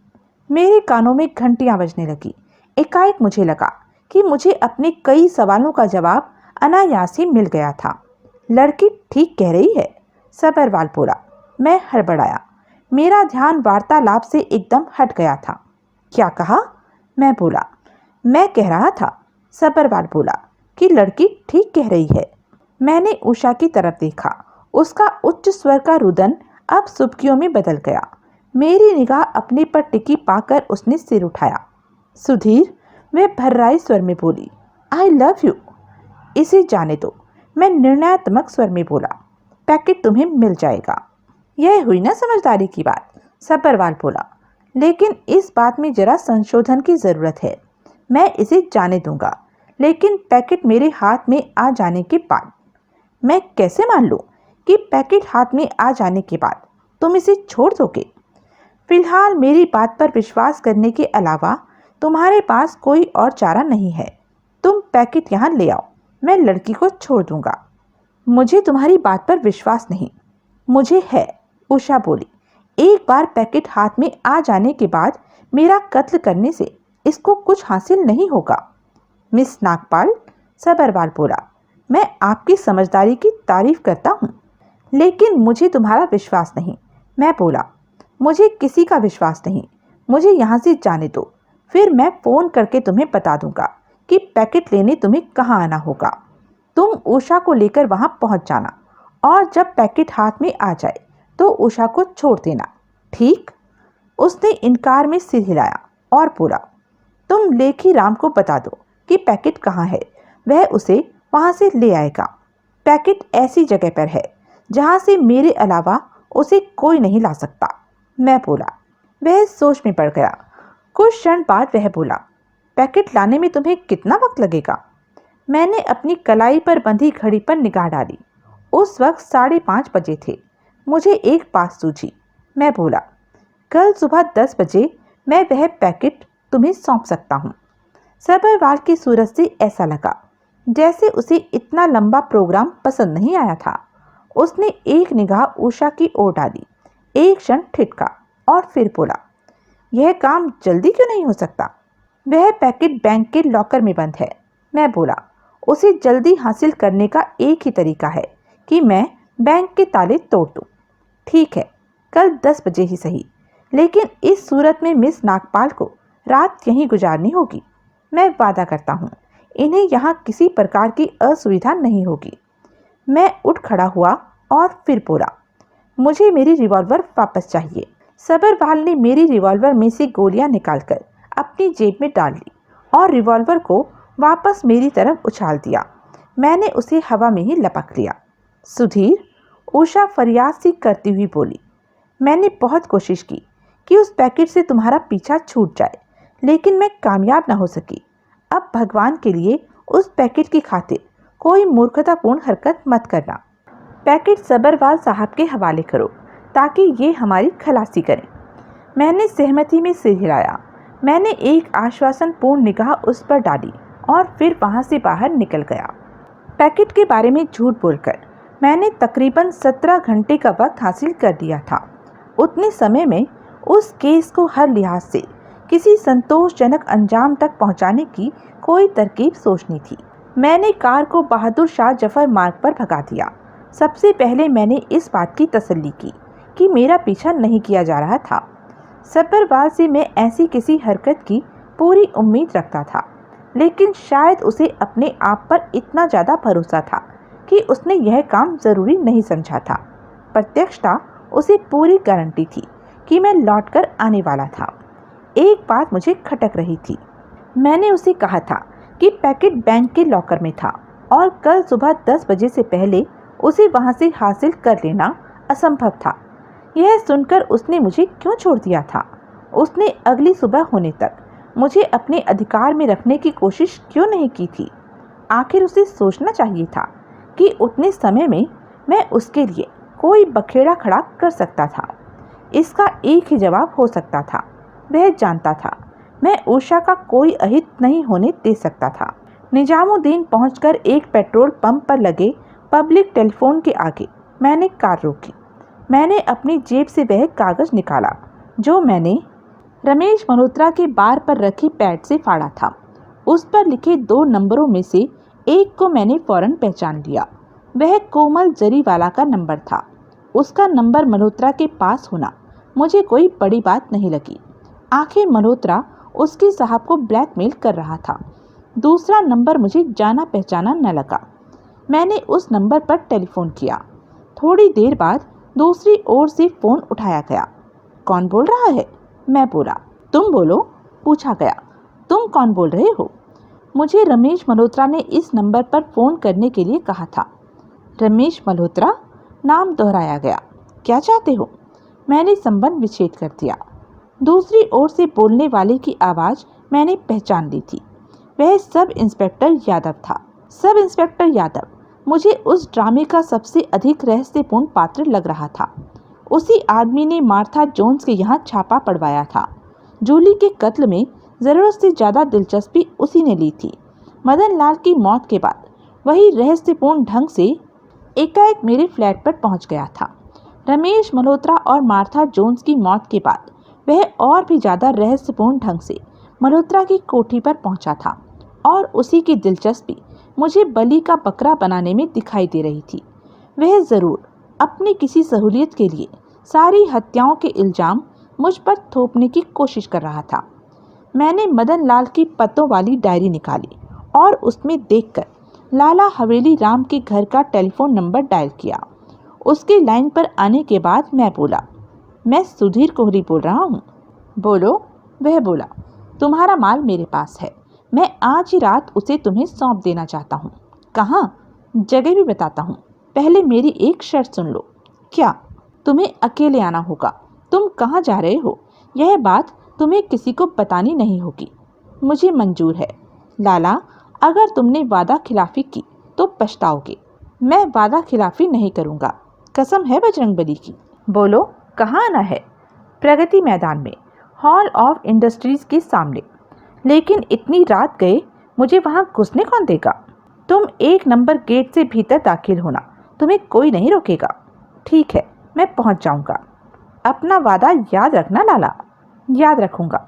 मेरे कानों में घंटियां बजने लगी। एकाएक मुझे लगा कि मुझे अपने कई सवालों का जवाब अनायास ही मिल गया था। लड़की ठीक कह रही है, सबरवाल बोला। मैं हड़बड़ाया। मेरा ध्यान वार्तालाप से एकदम हट गया था। क्या कहा? मैं बोला। मैं कह रहा था, सबरवाल बोला, कि लड़की ठीक कह रही है। मैंने उषा की तरफ देखा। उसका उच्च स्वर का रुदन अब सुबकियों में बदल गया। मेरी निगाह अपने पर टिकी पाकर उसने सिर उठाया। सुधीर, वह भर्राई स्वर में बोली, आई लव यू। इसे जाने दो, मैं निर्णयात्मक स्वर में बोला। पैकेट तुम्हें मिल जाएगा। यह हुई ना समझदारी की बात, सबरवाल बोला। लेकिन इस बात में जरा संशोधन की ज़रूरत है। मैं इसे जाने दूंगा, लेकिन पैकेट मेरे हाथ में आ जाने के बाद। मैं कैसे मान लूं कि पैकेट हाथ में आ जाने के बाद तुम इसे छोड़ दोगे? फिलहाल मेरी बात पर विश्वास करने के अलावा तुम्हारे पास कोई और चारा नहीं है। तुम पैकेट यहाँ ले आओ, मैं लड़की को छोड़ दूंगा। मुझे तुम्हारी बात पर विश्वास नहीं। मुझे है, उषा बोली। एक बार पैकेट हाथ में आ जाने के बाद मेरा कत्ल करने से इसको कुछ हासिल नहीं होगा। मिस नागपाल, सबरवाल बोला, मैं आपकी समझदारी की तारीफ करता हूँ, लेकिन मुझे तुम्हारा विश्वास नहीं। मैं बोला, मुझे किसी का विश्वास नहीं। मुझे यहाँ से जाने दो, फिर मैं फ़ोन करके तुम्हें बता दूंगा कि पैकेट लेने तुम्हें कहाँ आना होगा। तुम उषा को लेकर वहाँ पहुँच जाना, और जब पैकेट हाथ में आ जाए तो उषा को छोड़ देना, ठीक? उसने इनकार में सिर हिलाया और बोला, तुम लेखी राम को बता दो कि पैकेट कहाँ है, वह उसे वहाँ से ले आएगा। पैकेट ऐसी जगह पर है जहाँ से मेरे अलावा उसे कोई नहीं ला सकता। मैं बोला। वह सोच में पड़ गया। कुछ क्षण बाद वह बोला, पैकेट लाने में तुम्हें कितना वक्त लगेगा? मैंने अपनी कलाई पर बंधी घड़ी पर निगाह डाली। उस वक्त 5:30 बजे थे। मुझे एक बात सूझी। मैं बोला, कल सुबह 10 बजे मैं वह पैकेट तुम्हें सौंप सकता हूँ। सबरवाल की सूरत से ऐसा लगा जैसे उसे इतना लंबा प्रोग्राम पसंद नहीं आया था। उसने एक निगाह उषा की ओर डाली, एक क्षण ठिठका और फिर बोला, यह काम जल्दी क्यों नहीं हो सकता? वह पैकेट बैंक के लॉकर में बंद है। मैं बोला, उसे जल्दी हासिल करने का एक ही तरीका है कि मैं बैंक के ताले तोड़ दूँ। ठीक है, कल 10 बजे ही सही, लेकिन इस सूरत में मिस नागपाल को रात यहीं गुजारनी होगी। मैं वादा करता हूँ, इन्हें यहाँ किसी प्रकार की असुविधा नहीं होगी। मैं उठ खड़ा हुआ और फिर बोला, मुझे मेरी रिवॉल्वर वापस चाहिए। सबरवाल ने मेरी रिवॉल्वर में से गोलियां निकालकर अपनी जेब में डाल ली और रिवॉल्वर को वापस मेरी तरफ उछाल दिया। मैंने उसे हवा में ही लपक लिया। सुधीर, उषा फरियाद सी करती हुई बोली, मैंने बहुत कोशिश की कि उस पैकेट से तुम्हारा पीछा छूट जाए, लेकिन मैं कामयाब न हो सकी। अब भगवान के लिए उस पैकेट की खातिर कोई मूर्खतापूर्ण हरकत मत करना। पैकेट सबरवाल साहब के हवाले करो ताकि ये हमारी खलासी करें। मैंने सहमति में सिर हिलाया। मैंने एक आश्वासनपूर्ण निगाह उस पर डाली और फिर वहाँ से बाहर निकल गया। पैकेट के बारे में झूठ बोलकर मैंने तकरीबन 17 घंटे का वक्त हासिल कर लिया था। उतने समय में उस केस को हर लिहाज से किसी संतोषजनक अंजाम तक पहुंचाने की कोई तरकीब सोचनी थी। मैंने कार को बहादुर शाह जफर मार्ग पर भगा दिया। सबसे पहले मैंने इस बात की तसल्ली की कि मेरा पीछा नहीं किया जा रहा था। सब्बरवाल से मैं ऐसी किसी हरकत की पूरी उम्मीद रखता था, लेकिन शायद उसे अपने आप पर इतना ज़्यादा भरोसा था कि उसने यह काम ज़रूरी नहीं समझा था। प्रत्यक्षता उसे पूरी गारंटी थी कि मैं लौटकर आने वाला था। एक बात मुझे खटक रही थी। मैंने उसे कहा था कि पैकेट बैंक के लॉकर में था और कल सुबह 10 बजे से पहले उसे वहां से हासिल कर लेना असंभव था। यह सुनकर उसने मुझे क्यों छोड़ दिया था? उसने अगली सुबह होने तक मुझे अपने अधिकार में रखने की कोशिश क्यों नहीं की थी? आखिर उसे सोचना चाहिए था कि उतने समय में मैं उसके लिए कोई बखेड़ा खड़ा कर सकता था। इसका एक ही जवाब हो सकता था। वह जानता था मैं उषा का कोई अहित नहीं होने दे सकता था। निजामुद्दीन पहुंचकर एक पेट्रोल पंप पर लगे पब्लिक टेलीफोन के आगे मैंने कार रोकी। मैंने अपनी जेब से वह कागज़ निकाला जो मैंने रमेश मल्होत्रा के बार पर रखी पैड से फाड़ा था। उस पर लिखे 2 नंबरों में से एक को मैंने फौरन पहचान लिया। वह कोमल जरीवाला का नंबर था। उसका नंबर मल्होत्रा के पास होना मुझे कोई बड़ी बात नहीं लगी। आखिर मल्होत्रा उसके साहब को ब्लैकमेल कर रहा था। दूसरा नंबर मुझे जाना पहचाना न लगा। मैंने उस नंबर पर टेलीफोन किया। थोड़ी देर बाद दूसरी ओर से फ़ोन उठाया गया। कौन बोल रहा है? मैं बोला। तुम बोलो, पूछा गया। तुम कौन बोल रहे हो? मुझे रमेश मल्होत्रा ने इस नंबर पर फ़ोन करने के लिए कहा था। रमेश मल्होत्रा? नाम दोहराया गया। क्या चाहते हो? मैंने संबंध विच्छेद कर दिया। दूसरी ओर से बोलने वाले की आवाज़ मैंने पहचान ली थी। वह सब इंस्पेक्टर यादव था। सब इंस्पेक्टर यादव मुझे उस ड्रामे का सबसे अधिक रहस्यपूर्ण पात्र लग रहा था। उसी आदमी ने मार्था जोन्स के यहाँ छापा पड़वाया था। जूली के कत्ल में ज़रूरत से ज़्यादा दिलचस्पी उसी ने ली थी। मदन लाल की मौत के बाद वही रहस्यपूर्ण ढंग से एकाएक मेरे फ्लैट पर पहुंच गया था। रमेश मल्होत्रा और मार्था जोन्स की मौत के बाद वह और भी ज़्यादा रहस्यपूर्ण ढंग से मल्होत्रा की कोठी पर पहुंचा था और उसी की दिलचस्पी मुझे बलि का बकरा बनाने में दिखाई दे रही थी। वह ज़रूर अपनी किसी सहूलियत के लिए सारी हत्याओं के इल्ज़ाम मुझ पर थोपने की कोशिश कर रहा था। मैंने मदन लाल की पतों वाली डायरी निकाली और उसमें देखकर लाला हवेली राम के घर का टेलीफोन नंबर डायल किया। उसके लाइन पर आने के बाद मैं बोला, मैं सुधीर कोहली बोल रहा हूँ। बोलो। वह बोला, तुम्हारा माल मेरे पास है। मैं आज ही रात उसे तुम्हें सौंप देना चाहता हूँ। कहाँ? जगह भी बताता हूँ। पहले मेरी एक शर्त सुन लो। क्या? तुम्हें अकेले आना होगा। तुम कहाँ जा रहे हो यह बात तुम्हें किसी को बतानी नहीं होगी। मुझे मंजूर है। लाला, अगर तुमने वादा खिलाफी की तो पछताओगे। मैं वादा खिलाफी नहीं करूँगा, कसम है बजरंगबली की। बोलो, कहाँ आना है? प्रगति मैदान में, हॉल ऑफ इंडस्ट्रीज़ के सामने। लेकिन इतनी रात गए, मुझे वहाँ घुसने कौन देगा? तुम 1 नंबर गेट से भीतर दाखिल होना, तुम्हें कोई नहीं रोकेगा। ठीक है, मैं पहुँच जाऊँगा। अपना वादा याद रखना लाला। याद रखूँगा।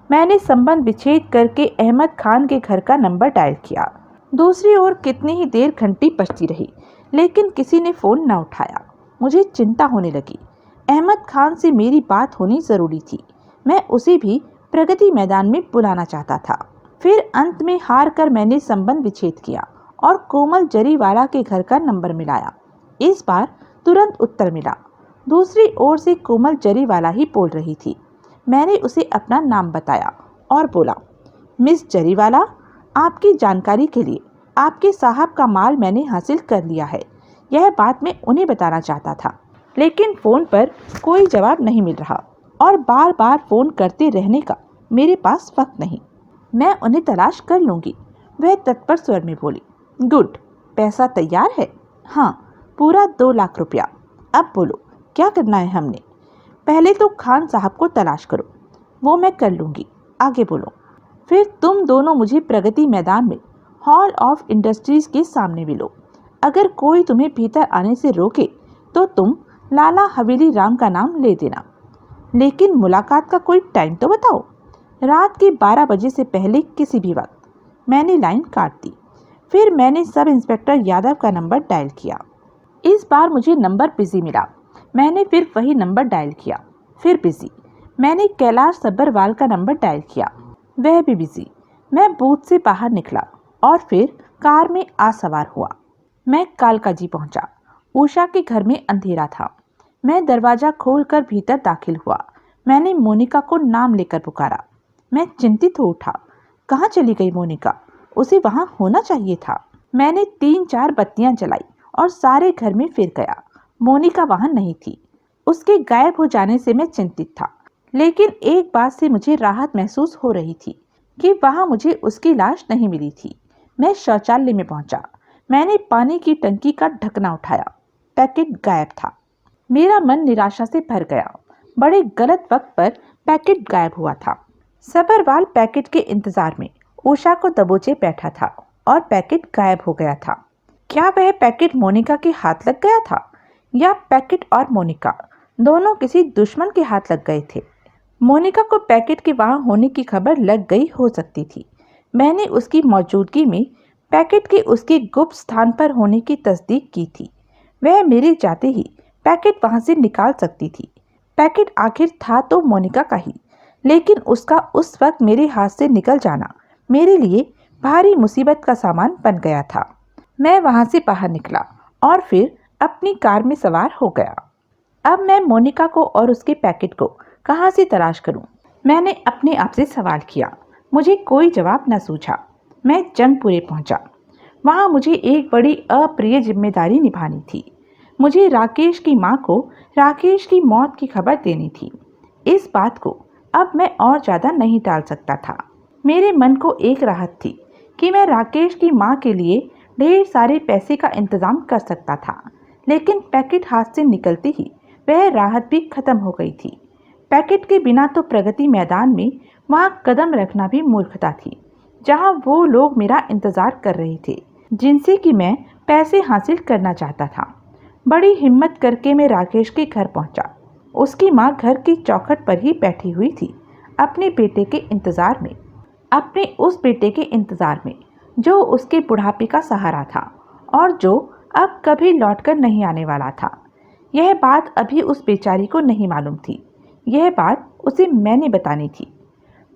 मैंने संबंध विच्छेद करके अहमद खान के घर का नंबर डायल किया। दूसरी ओर कितनी ही देर घंटी बजती रही, लेकिन किसी ने फ़ोन न उठाया। मुझे चिंता होने लगी। अहमद खान से मेरी बात होनी ज़रूरी थी। मैं उसे भी प्रगति मैदान में बुलाना चाहता था। फिर अंत में हार कर मैंने संबंध विच्छेद किया और कोमल जरीवाला के घर का नंबर मिलाया। इस बार तुरंत उत्तर मिला। दूसरी ओर से कोमल जरीवाला ही बोल रही थी। मैंने उसे अपना नाम बताया और बोला, मिस जरीवाला, आपकी जानकारी के लिए आपके साहब का माल मैंने हासिल कर लिया है। यह बात मैं उन्हें बताना चाहता था, लेकिन फ़ोन पर कोई जवाब नहीं मिल रहा और बार बार फ़ोन करते रहने का मेरे पास वक्त नहीं। मैं उन्हें तलाश कर लूँगी। वह तत्पर स्वर में बोली। गुड, पैसा तैयार है? हाँ, पूरा 2 लाख रुपया। अब बोलो, क्या करना है हमने? पहले तो खान साहब को तलाश करो, वो मैं कर लूँगी। आगे बोलो। फिर तुम दोनों मुझे प्रगति मैदान में हॉल ऑफ इंडस्ट्रीज के सामने मिलो। अगर कोई तुम्हें भीतर आने से रोके तो तुम लाला हवेली राम का नाम ले देना, लेकिन मुलाकात का कोई टाइम तो बताओ। रात के 12 बजे से पहले किसी भी वक्त। मैंने लाइन काट दी। फिर मैंने सब इंस्पेक्टर यादव का नंबर डायल किया। इस बार मुझे नंबर बिजी मिला। मैंने फिर वही नंबर डायल किया, फिर बिजी। मैंने कैलाश सब्बरवाल का नंबर डायल किया, वह भी बिजी। मैं बूथ से बाहर निकला और फिर कार में आ सवार हुआ। मैं कालकाजी पहुंचा। उषा के घर में अंधेरा था। मैं दरवाजा खोलकर भीतर दाखिल हुआ। मैंने मोनिका को नाम लेकर पुकारा। मैं चिंतित हो उठा। कहाँ चली गई मोनिका? उसे वहां होना चाहिए था। मैंने 3-4 बत्तियां जलाई और सारे घर में फिर गया। मोनिका वहां नहीं थी। उसके गायब हो जाने से मैं चिंतित था, लेकिन एक बात से मुझे राहत महसूस हो रही थी कि वहां मुझे उसकी लाश नहीं मिली थी। मैं शौचालय में पहुंचा। मैंने पानी की टंकी का ढकना उठाया। पैकेट गायब था। मेरा मन निराशा से भर गया। बड़े गलत वक्त पर पैकेट गायब हुआ था। सब्बरवाल पैकेट के इंतजार में उषा को दबोचे बैठा था और पैकेट गायब हो गया था। क्या वह पैकेट मोनिका के हाथ लग गया था, या पैकेट और मोनिका दोनों किसी दुश्मन के हाथ लग गए थे? मोनिका को पैकेट के वहां होने की खबर लग गई हो सकती थी। मैंने उसकी मौजूदगी में पैकेट के उसके गुप्त स्थान पर होने की तस्दीक की थी। वह मेरे जाते ही पैकेट वहां से निकाल सकती थी। पैकेट आखिर था तो मोनिका का ही, लेकिन उसका उस वक्त मेरे हाथ से निकल जाना मेरे लिए भारी मुसीबत का सामान बन गया था। मैं वहां से बाहर निकला और फिर अपनी कार में सवार हो गया। अब मैं मोनिका को और उसके पैकेट को कहां से तलाश करूं? मैंने अपने आप से सवाल किया। मुझे कोई जवाब न सूझा। मैं जंगपुरे पहुंचा। वहां मुझे एक बड़ी अप्रिय जिम्मेदारी निभानी थी। मुझे राकेश की मां को राकेश की मौत की खबर देनी थी। इस बात को अब मैं और ज़्यादा नहीं टाल सकता था। मेरे मन को एक राहत थी कि मैं राकेश की मां के लिए ढेर सारे पैसे का इंतज़ाम कर सकता था, लेकिन पैकेट हाथ से निकलते ही वह राहत भी खत्म हो गई थी। पैकेट के बिना तो प्रगति मैदान में वहां कदम रखना भी मूर्खता थी, जहां वो लोग मेरा इंतज़ार कर रहे थे जिनसे कि मैं पैसे हासिल करना चाहता था। बड़ी हिम्मत करके मैं राकेश के घर पहुंचा। उसकी मां घर की चौखट पर ही बैठी हुई थी, अपने बेटे के इंतज़ार में। अपने उस बेटे के इंतज़ार में जो उसके बुढ़ापे का सहारा था और जो अब कभी लौटकर नहीं आने वाला था। यह बात अभी उस बेचारी को नहीं मालूम थी। यह बात उसे मैंने बतानी थी।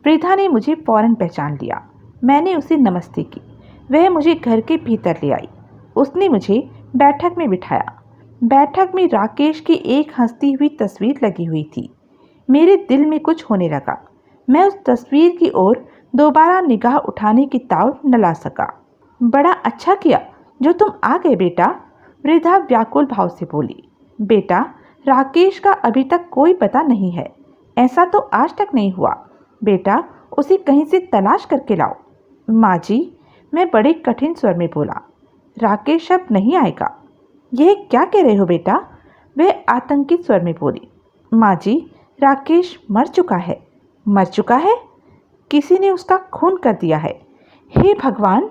वृद्धा ने मुझे फौरन पहचान लिया। मैंने उसे नमस्ते की। वह मुझे घर के भीतर ले आई। उसने मुझे बैठक में बिठाया। बैठक में राकेश की एक हंसती हुई तस्वीर लगी हुई थी। मेरे दिल में कुछ होने लगा। मैं उस तस्वीर की ओर दोबारा निगाह उठाने की ताव न ला सका। बड़ा अच्छा किया जो तुम आ गए बेटा, वृद्धा व्याकुल भाव से बोली। बेटा, राकेश का अभी तक कोई पता नहीं है। ऐसा तो आज तक नहीं हुआ। बेटा, उसे कहीं से तलाश करके लाओ। माँ जी, मैं बड़े कठिन स्वर में बोला। राकेश अब नहीं आएगा। यह क्या कह रहे हो बेटा? वह आतंकित स्वर में बोली। माँ जी, राकेश मर चुका है। मर चुका है? किसी ने उसका खून कर दिया है। हे भगवान!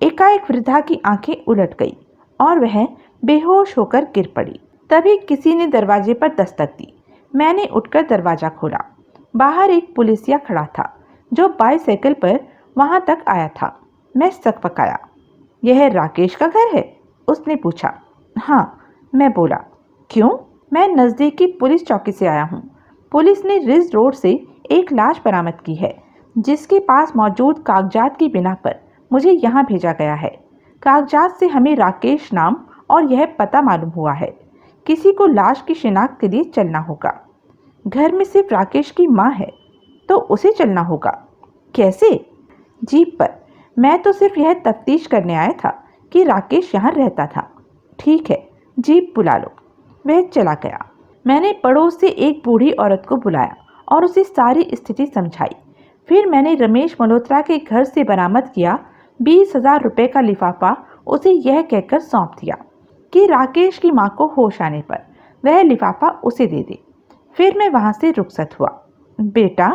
एकाएक वृद्धा की आंखें उलट गई और वह बेहोश होकर गिर पड़ी। तभी किसी ने दरवाजे पर दस्तक दी। मैंने उठकर दरवाज़ा खोला। बाहर एक पुलिसिया खड़ा था जो बाईसाइकिल पर वहां तक आया था। मैं सकपकाया। यह राकेश का घर है? उसने पूछा। हाँ, मैं बोला। क्यों? मैं नज़दीकी पुलिस चौकी से आया हूँ। पुलिस ने रिज रोड से एक लाश बरामद की है, जिसके पास मौजूद कागजात की बिना पर मुझे यहाँ भेजा गया है। कागजात से हमें राकेश नाम और यह पता मालूम हुआ है। किसी को लाश की शिनाख्त के लिए चलना होगा। घर में सिर्फ राकेश की माँ है, तो उसे चलना होगा। कैसे? जीप पर। मैं तो सिर्फ यह तफ्तीश करने आया था कि राकेश यहाँ रहता था। ठीक है, जीप बुला लो। वह चला गया। मैंने पड़ोस से एक बूढ़ी औरत को बुलाया और उसे सारी स्थिति समझाई। फिर मैंने रमेश मल्होत्रा के घर से बरामद किया 20,000 रुपये का लिफाफा उसे यह कहकर सौंप दिया कि राकेश की माँ को होश आने पर वह लिफाफा उसे दे दे। फिर मैं वहाँ से रुखसत हुआ। बेटा,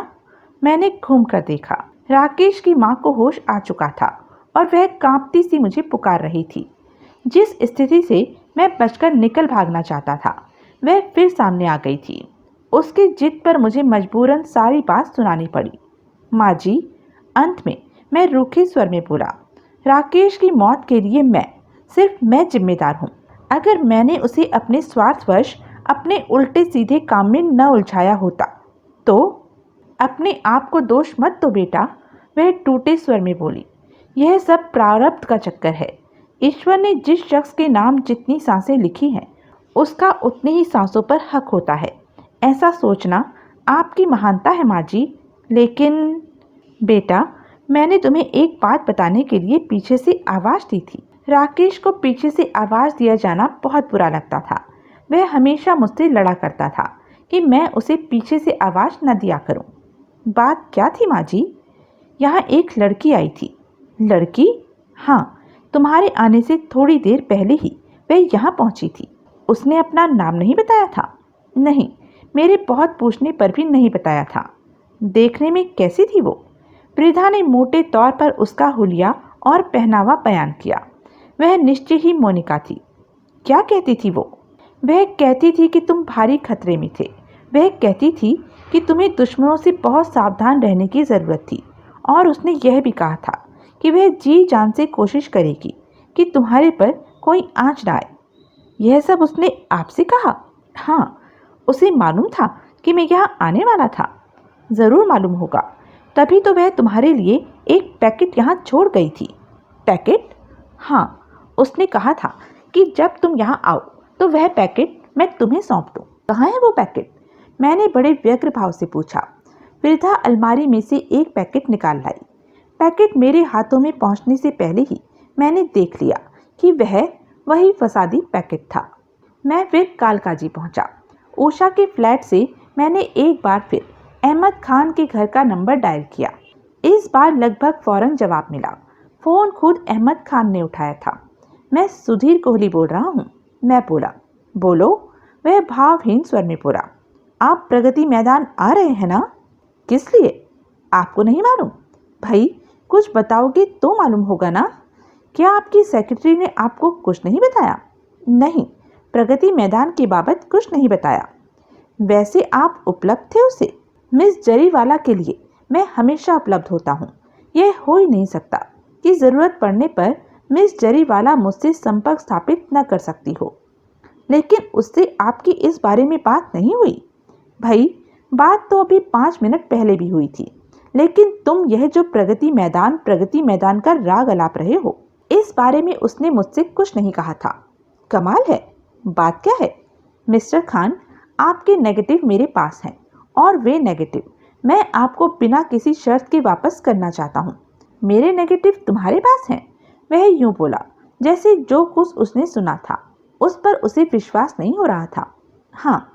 मैंने घूम कर देखा। राकेश की माँ को होश आ चुका था और वह कांपती सी मुझे पुकार रही थी। जिस स्थिति से मैं बचकर निकल भागना चाहता था वह फिर सामने आ गई थी। उसकी जिद पर मुझे मजबूरन सारी बात सुनानी पड़ी। माँ जी, अंत में मैं रूखे स्वर में बोला, राकेश की मौत के लिए सिर्फ मैं जिम्मेदार हूँ। अगर मैंने उसे अपने स्वार्थवश अपने उल्टे सीधे काम में न उलझाया होता तो। अपने आप को दोष मत दो बेटा, वह टूटे स्वर में बोली। यह सब प्रारब्ध का चक्कर है। ईश्वर ने जिस शख्स के नाम जितनी सांसें लिखी हैं उसका उतनी ही सांसों पर हक होता है। ऐसा सोचना आपकी महानता है माँ जी। लेकिन बेटा, मैंने तुम्हें एक बात बताने के लिए पीछे से आवाज़ दी थी। राकेश को पीछे से आवाज़ दिया जाना बहुत बुरा लगता था। वह हमेशा मुझसे लड़ा करता था कि मैं उसे पीछे से आवाज़ न दिया करूं। बात क्या थी माँ जी? यहाँ एक लड़की आई थी। लड़की? हाँ, तुम्हारे आने से थोड़ी देर पहले ही वह यहाँ पहुँची थी। उसने अपना नाम नहीं बताया था? नहीं, मेरे बहुत पूछने पर भी नहीं बताया था। देखने में कैसी थी वो? वृद्धा ने मोटे तौर पर उसका हुलिया और पहनावा बयान किया। वह निश्चय ही मोनिका थी। क्या कहती थी वो? वह कहती थी कि तुम भारी खतरे में थे। वह कहती थी कि तुम्हें दुश्मनों से बहुत सावधान रहने की ज़रूरत थी और उसने यह भी कहा था कि वह जी जान से कोशिश करेगी कि तुम्हारे पर कोई आँच न आए। यह सब उसने आपसे कहा? हाँ, उसे मालूम था कि मैं यहाँ आने वाला था। ज़रूर मालूम होगा, तभी तो वह तुम्हारे लिए एक पैकेट यहाँ छोड़ गई थी। पैकेट? हाँ, उसने कहा था कि जब तुम यहाँ आओ तो वह पैकेट मैं तुम्हें सौंप दूँ। कहाँ है वो पैकेट? मैंने बड़े व्यग्र भाव से पूछा। वृद्धा अलमारी में से एक पैकेट निकाल लाई। पैकेट मेरे हाथों में पहुँचने से पहले ही मैंने देख लिया कि वह वही फसादी पैकेट था। मैं फिर कालकाजी पहुँचा। उषा के फ्लैट से मैंने एक बार फिर अहमद खान के घर का नंबर डायल किया। इस बार लगभग फौरन जवाब मिला। फ़ोन खुद अहमद खान ने उठाया था। मैं सुधीर कोहली बोल रहा हूँ। मैं बोला। बोलो, वह भावहीन स्वर में बोला। आप प्रगति मैदान आ रहे हैं ना? किस लिए? आपको नहीं मालूम? भाई, कुछ बताओगे तो मालूम होगा ना। क्या आपकी सेक्रेटरी ने आपको कुछ नहीं बताया? नहीं, प्रगति मैदान के बाबत कुछ नहीं बताया। वैसे आप उपलब्ध थे उसे? मिस जरीवाला के लिए मैं हमेशा उपलब्ध होता हूँ। यह हो ही नहीं सकता कि ज़रूरत पड़ने पर मिस जरीवाला मुझसे संपर्क स्थापित न कर सकती हो। लेकिन उससे आपकी इस बारे में बात नहीं हुई? भाई, बात तो अभी 5 मिनट पहले भी हुई थी। लेकिन तुम यह जो प्रगति मैदान का राग अलाप रहे हो, इस बारे में उसने मुझसे कुछ नहीं कहा था। कमाल है। बात क्या है? मिस्टर खान, आपके नेगेटिव मेरे पास हैं और वे नेगेटिव मैं आपको बिना किसी शर्त के वापस करना चाहता हूँ। मेरे नेगेटिव तुम्हारे पास हैं? वह यूं बोला जैसे जो कुछ उसने सुना था उस पर उसे विश्वास नहीं हो रहा था। हाँ,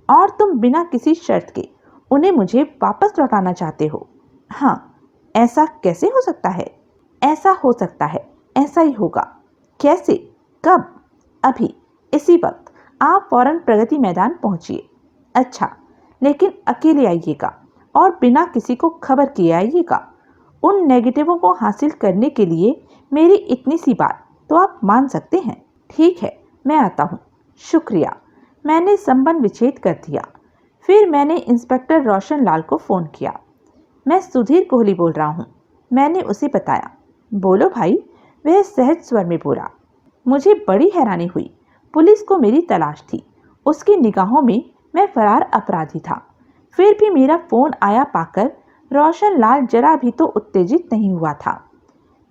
और तुम बिना किसी शर्त के उन्हें मुझे वापस लौटाना चाहते हो? हाँ। ऐसा कैसे हो सकता है? ऐसा हो सकता है, ऐसा ही होगा। कैसे? कब? अभी, इसी वक्त। आप फौरन प्रगति मैदान पहुंचिए। अच्छा, लेकिन अकेले आइएगा और बिना किसी को खबर किए आइएगा। उन नेगेटिवों को हासिल करने के लिए मेरी इतनी सी बात तो आप मान सकते हैं। ठीक है, मैं आता हूँ। शुक्रिया। मैंने संबंध विच्छेद कर दिया। फिर मैंने इंस्पेक्टर रोशन लाल को फ़ोन किया। मैं सुधीर कोहली बोल रहा हूँ। मैंने उसे बताया। बोलो भाई, वह सहज स्वर में बोला। मुझे बड़ी हैरानी हुई। पुलिस को मेरी तलाश थी। उसकी निगाहों में मैं फरार अपराधी था। फिर भी मेरा फ़ोन आया पाकर रोशन लाल जरा भी तो उत्तेजित नहीं हुआ था।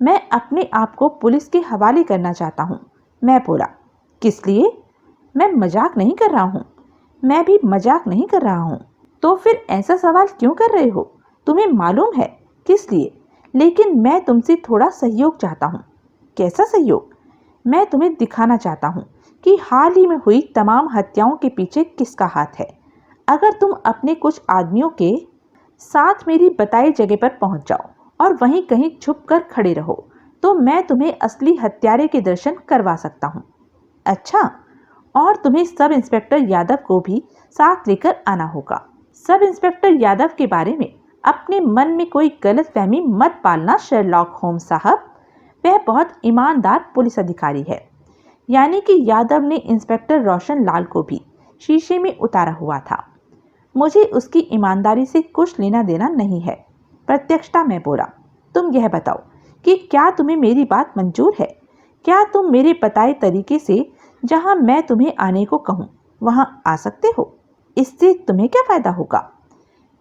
मैं अपने आप को पुलिस के हवाले करना चाहता हूँ। मैं बोला। किस लिए? मैं मजाक नहीं कर रहा हूँ। मैं भी मजाक नहीं कर रहा हूँ। तो फिर ऐसा सवाल क्यों कर रहे हो? तुम्हें मालूम है किस लिए। लेकिन मैं तुमसे थोड़ा सहयोग चाहता हूँ। कैसा सहयोग? मैं तुम्हें दिखाना चाहता हूँ कि हाल ही में हुई तमाम हत्याओं के पीछे किसका हाथ है। अगर तुम अपने कुछ आदमियों के साथ मेरी बताई जगह पर पहुंच जाओ और वहीं कहीं छुप कर खड़े रहो तो मैं तुम्हें असली हत्यारे के दर्शन करवा सकता हूँ। अच्छा, और तुम्हें सब इंस्पेक्टर यादव को भी साथ लेकर आना होगा। सब इंस्पेक्टर यादव के बारे में अपने मन में कोई गलतफहमी मत पालना शर्लॉक होम्स साहब। वह बहुत ईमानदार पुलिस अधिकारी है। यानी कि यादव ने इंस्पेक्टर रोशन लाल को भी शीशे में उतारा हुआ था। मुझे उसकी ईमानदारी से कुछ लेना देना नहीं है। प्रत्यक्षता में बोला, तुम यह बताओ कि क्या तुम्हें मेरी बात मंजूर है? क्या तुम मेरे बताए तरीके से जहां मैं तुम्हें आने को कहूं वहां आ सकते हो? इससे तुम्हें क्या फायदा होगा?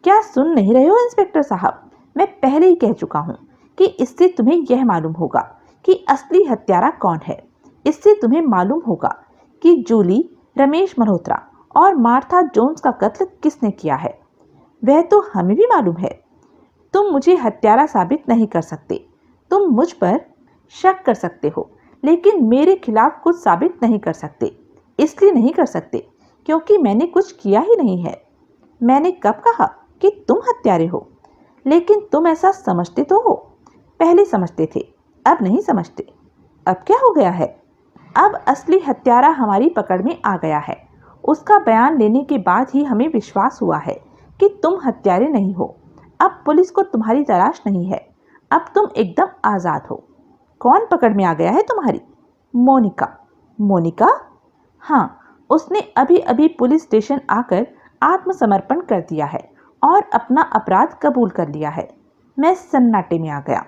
क्या सुन नहीं रहे हो इंस्पेक्टर साहब? मैं पहले ही कह चुका हूं कि इससे तुम्हें यह मालूम होगा कि असली हत्यारा कौन है। इससे तुम्हें मालूम होगा कि जूली, रमेश मल्होत्रा और मार्था जोन्स का कत्ल किसने किया है। वह तो हमें भी मालूम है। तुम मुझे हत्यारा साबित नहीं कर सकते। तुम मुझ पर शक कर सकते हो, लेकिन मेरे खिलाफ कुछ साबित नहीं कर सकते। इसलिए नहीं कर सकते क्योंकि मैंने कुछ किया ही नहीं है। मैंने कब कहा कि तुम हत्यारे हो? लेकिन तुम ऐसा समझते तो हो। पहले समझते थे, अब नहीं समझते। अब क्या हो गया है? अब असली हत्यारा हमारी पकड़ में आ गया है। उसका बयान लेने के बाद ही हमें विश्वास हुआ है कि तुम हत्यारे नहीं हो। अब पुलिस को तुम्हारी तलाश नहीं है। अब तुम एकदम आज़ाद हो। कौन पकड़ में आ गया है तुम्हारी? मोनिका। मोनिका? हाँ, उसने अभी अभी पुलिस स्टेशन आकर आत्मसमर्पण कर दिया है और अपना अपराध कबूल कर लिया है। मैं सन्नाटे में आ गया।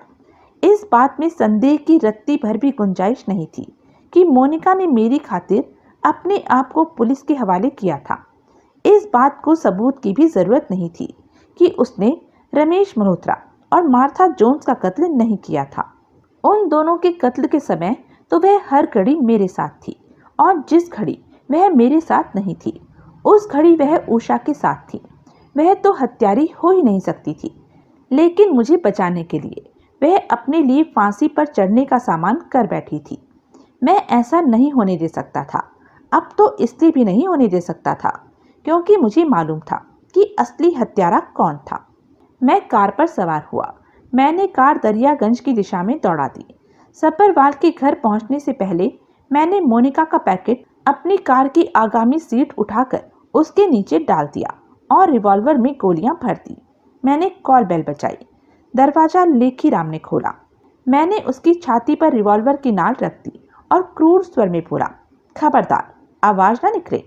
इस बात में संदेह की रत्ती भर भी गुंजाइश नहीं थी कि मोनिका ने मेरी खातिर अपने आप को पुलिस के हवाले किया था। इस बात को सबूत की भी जरूरत नहीं थी कि उसने रमेश मल्होत्रा और मार्था जोन्स का कत्ल नहीं किया था। उन दोनों के कत्ल के समय तो वह हर घड़ी मेरे साथ थी, और जिस घड़ी वह मेरे साथ नहीं थी उस घड़ी वह उषा के साथ थी। वह तो हत्यारी हो ही नहीं सकती थी, लेकिन मुझे बचाने के लिए वह अपने लिए फांसी पर चढ़ने का सामान कर बैठी थी। मैं ऐसा नहीं होने दे सकता था। अब तो इसलिए भी नहीं होने दे सकता था क्योंकि मुझे मालूम था कि असली हत्यारा कौन था। मैं कार पर सवार हुआ। मैंने कार दरियागंज की दिशा में दौड़ा दी। सब्बरवाल के घर पहुंचने से पहले मैंने मोनिका का पैकेट अपनी कार की आगामी सीट उठाकर उसके नीचे डाल दिया और रिवॉल्वर में गोलियां भर दी। मैंने कॉल बेल बजाई। दरवाजा लेखीराम ने खोला। मैंने उसकी छाती पर रिवॉल्वर की नाल रख दी और क्रूर स्वर में बोला, खबरदार, आवाज ना निकले।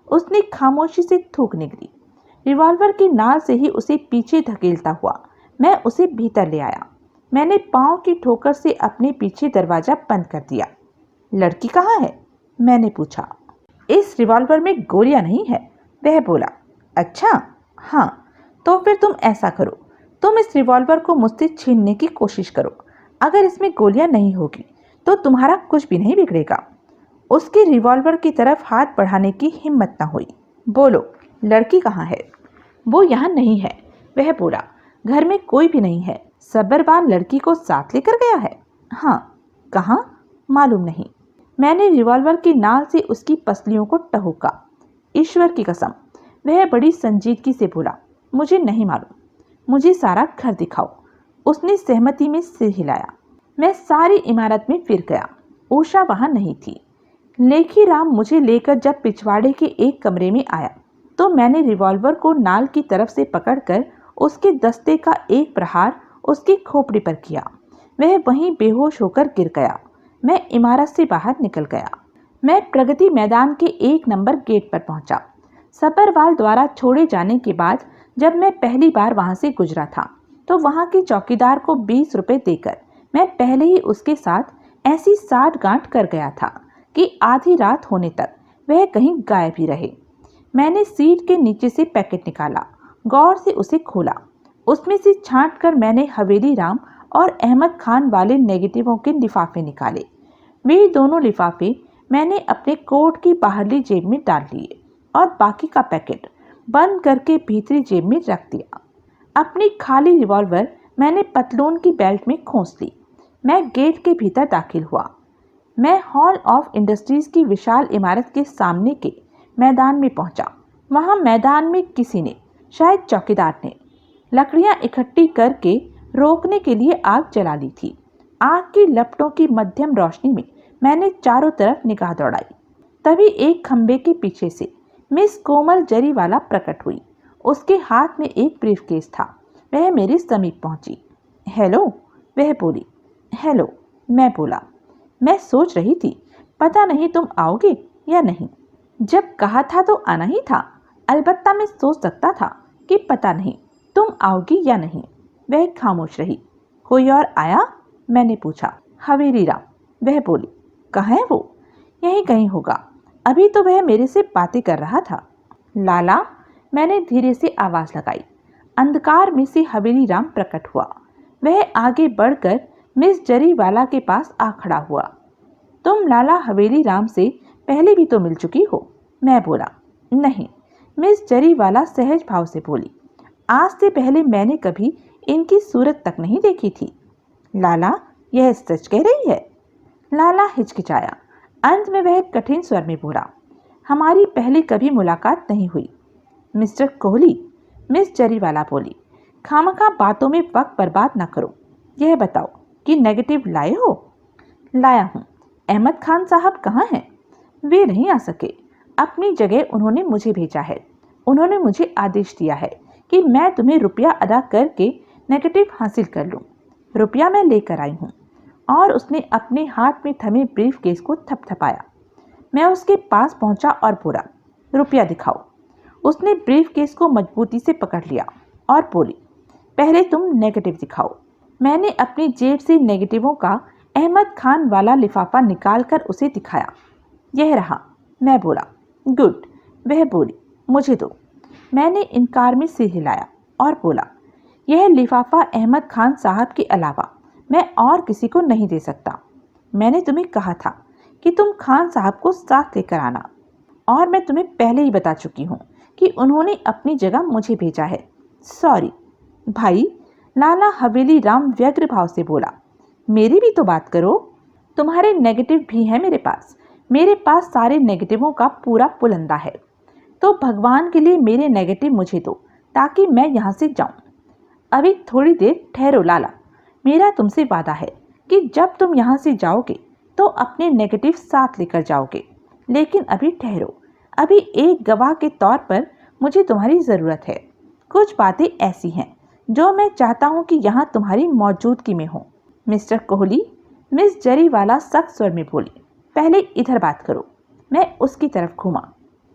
उसने खामोशी से थूक निगली। रिवॉल्वर की नाल से ही उसे पीछे धकेलता हुआ मैं उसे भीतर ले आया। मैंने पांव की ठोकर से अपने पीछे दरवाजा बंद कर दिया। लड़की कहाँ है? मैंने पूछा। इस रिवॉल्वर में गोलियां नहीं है, वह बोला। अच्छा, हाँ, तो फिर तुम ऐसा करो, तुम इस रिवॉल्वर को मुझसे छीनने की कोशिश करो। अगर इसमें गोलियां नहीं होगी तो तुम्हारा कुछ भी नहीं बिगड़ेगा। उसके रिवॉल्वर की तरफ हाथ बढ़ाने की हिम्मत न हुई। बोलो, लड़की कहाँ है? वो यहाँ नहीं है, वह बोला। घर में कोई भी नहीं है। सब्बरवाल लड़की को साथ लेकर गया है? हाँ। कहाँ? मालूम नहीं। मैंने रिवॉल्वर की नाल से उसकी पसलियों को टहुका। ईश्वर की कसम, वह बड़ी संजीदगी से बोला, मुझे नहीं मालूम। मुझे सारा घर दिखाओ। उसने सहमति में सिर हिलाया। मैं सारी इमारत में फिर गया। उषा वहां नहीं थी। लेखीराम मुझे लेकर जब पिछवाड़े के एक कमरे में आया तो मैंने रिवॉल्वर को नाल की तरफ से पकड़कर उसके दस्ते का एक प्रहार उसकी खोपड़ी पर किया। वह वहीं बेहोश होकर गिर गया। मैं इमारत से बाहर निकल गया। मैं प्रगति मैदान के 1 नंबर गेट पर पहुंचा। सब्बरवाल द्वारा छोड़े जाने के बाद जब मैं पहली बार वहां से गुजरा था तो वहां के चौकीदार को 20 रुपए देकर मैं पहले ही उसके साथ ऐसी साठ गांठ कर गया था कि आधी रात होने तक वह कहीं गायब ही रहे। मैंने सीट के नीचे से पैकेट निकाला, गौर से उसे खोला। उसमें से छांट कर मैंने हवेली राम और अहमद खान वाले नेगेटिवों के लिफाफे निकाले। वे दोनों लिफाफे मैंने अपने कोट की बाहरली जेब में डाल लिए और बाकी का पैकेट बंद करके भीतरी जेब में रख दिया। अपनी खाली रिवॉल्वर मैंने पतलून की बेल्ट में खोस ली। मैं गेट के भीतर दाखिल हुआ। मैं हॉल ऑफ इंडस्ट्रीज की विशाल इमारत के सामने के मैदान में पहुंचा। वहां मैदान में किसी ने, शायद चौकीदार ने, लकड़ियां इकट्ठी करके रोकने के लिए आग जला ली थी। आग की लपटों की मध्यम रोशनी में मैंने चारों तरफ निगाह दौड़ाई। तभी एक खंबे के पीछे से मिस कोमल जरीवाला प्रकट हुई। उसके हाथ में एक ब्रीफकेस था। वह मेरे समीप पहुंची। हेलो, वह बोली। हेलो, मैं बोला, मैं सोच रही थी, पता नहीं तुम आओगे या नहीं। जब कहा था तो आना ही था। अलबत्ता मैं सोच सकता था कि पता नहीं तुम आओगी या नहीं। वह खामोश रही। कोई और आया? मैंने पूछा। हवेली राम, वह बोली। कहाँ है वो? यहीं कहीं होगा, अभी तो वह मेरे से बातें कर रहा था। लाला, मैंने धीरे से आवाज लगाई। अंधकार में से हवेली राम प्रकट हुआ। वह आगे बढ़कर मिस जरीवाला के पास आ खड़ा हुआ। तुम लाला हवेली राम से पहले भी तो मिल चुकी हो। मैं बोला। नहीं, मिस जरीवाला सहज भाव से बोली। आज से पहले मैंने कभी इनकी सूरत तक नहीं देखी थी। लाला, यह सच कह रही है? लाला हिचकिचाया। अंत में वह कठिन स्वर में बोला, हमारी पहले कभी मुलाकात नहीं हुई। मिस्टर कोहली, मिस जरीवाला बोली, खामखा बातों में वक्त बर्बाद न करो। यह बताओ कि नेगेटिव लाए हो? लाया हूँ। अहमद खान साहब कहाँ हैं? वे नहीं आ सके। अपनी जगह उन्होंने मुझे भेजा है। उन्होंने मुझे आदेश दिया है कि मैं तुम्हें रुपया अदा करके नेगेटिव हासिल कर लूँ। रुपया मैं लेकर आई हूँ। और उसने अपने हाथ में थमे ब्रीफ केस को थपथपाया। मैं उसके पास पहुंचा और बोला, रुपया दिखाओ। उसने ब्रीफ केस को मजबूती से पकड़ लिया और बोली, पहले तुम नेगेटिव दिखाओ। मैंने अपनी जेब से नेगेटिवों का अहमद खान वाला लिफाफा निकालकर उसे दिखाया। यह रहा। मैं बोला, गुड। वह बोली, मुझे दो। मैंने इनकार में सिर हिलाया और बोला, यह लिफाफा अहमद खान साहब के अलावा मैं और किसी को नहीं दे सकता। मैंने तुम्हें कहा था कि तुम खान साहब को साथ लेकर आना, और मैं तुम्हें पहले ही बता चुकी हूँ कि उन्होंने अपनी जगह मुझे भेजा है। सॉरी भाई। लाला हवेली राम व्यग्र भाव से बोला, मेरी भी तो बात करो। तुम्हारे नेगेटिव भी हैं मेरे पास। मेरे पास सारे नेगेटिवों का पूरा पुलंदा है। तो भगवान के लिए मेरे नेगेटिव मुझे दो ताकि मैं यहाँ से जाऊँ। अभी थोड़ी देर ठहरो लाला। मेरा तुमसे वादा है कि जब तुम यहाँ से जाओगे तो अपने नेगेटिव साथ लेकर जाओगे। लेकिन अभी ठहरो। अभी एक गवाह के तौर पर मुझे तुम्हारी ज़रूरत है। कुछ बातें ऐसी हैं जो मैं चाहता हूँ कि यहाँ तुम्हारी मौजूदगी में हो। मिस्टर कोहली, मिस जरीवाला सख्त स्वर में बोली, पहले इधर बात करो। मैं उसकी तरफ घूमा।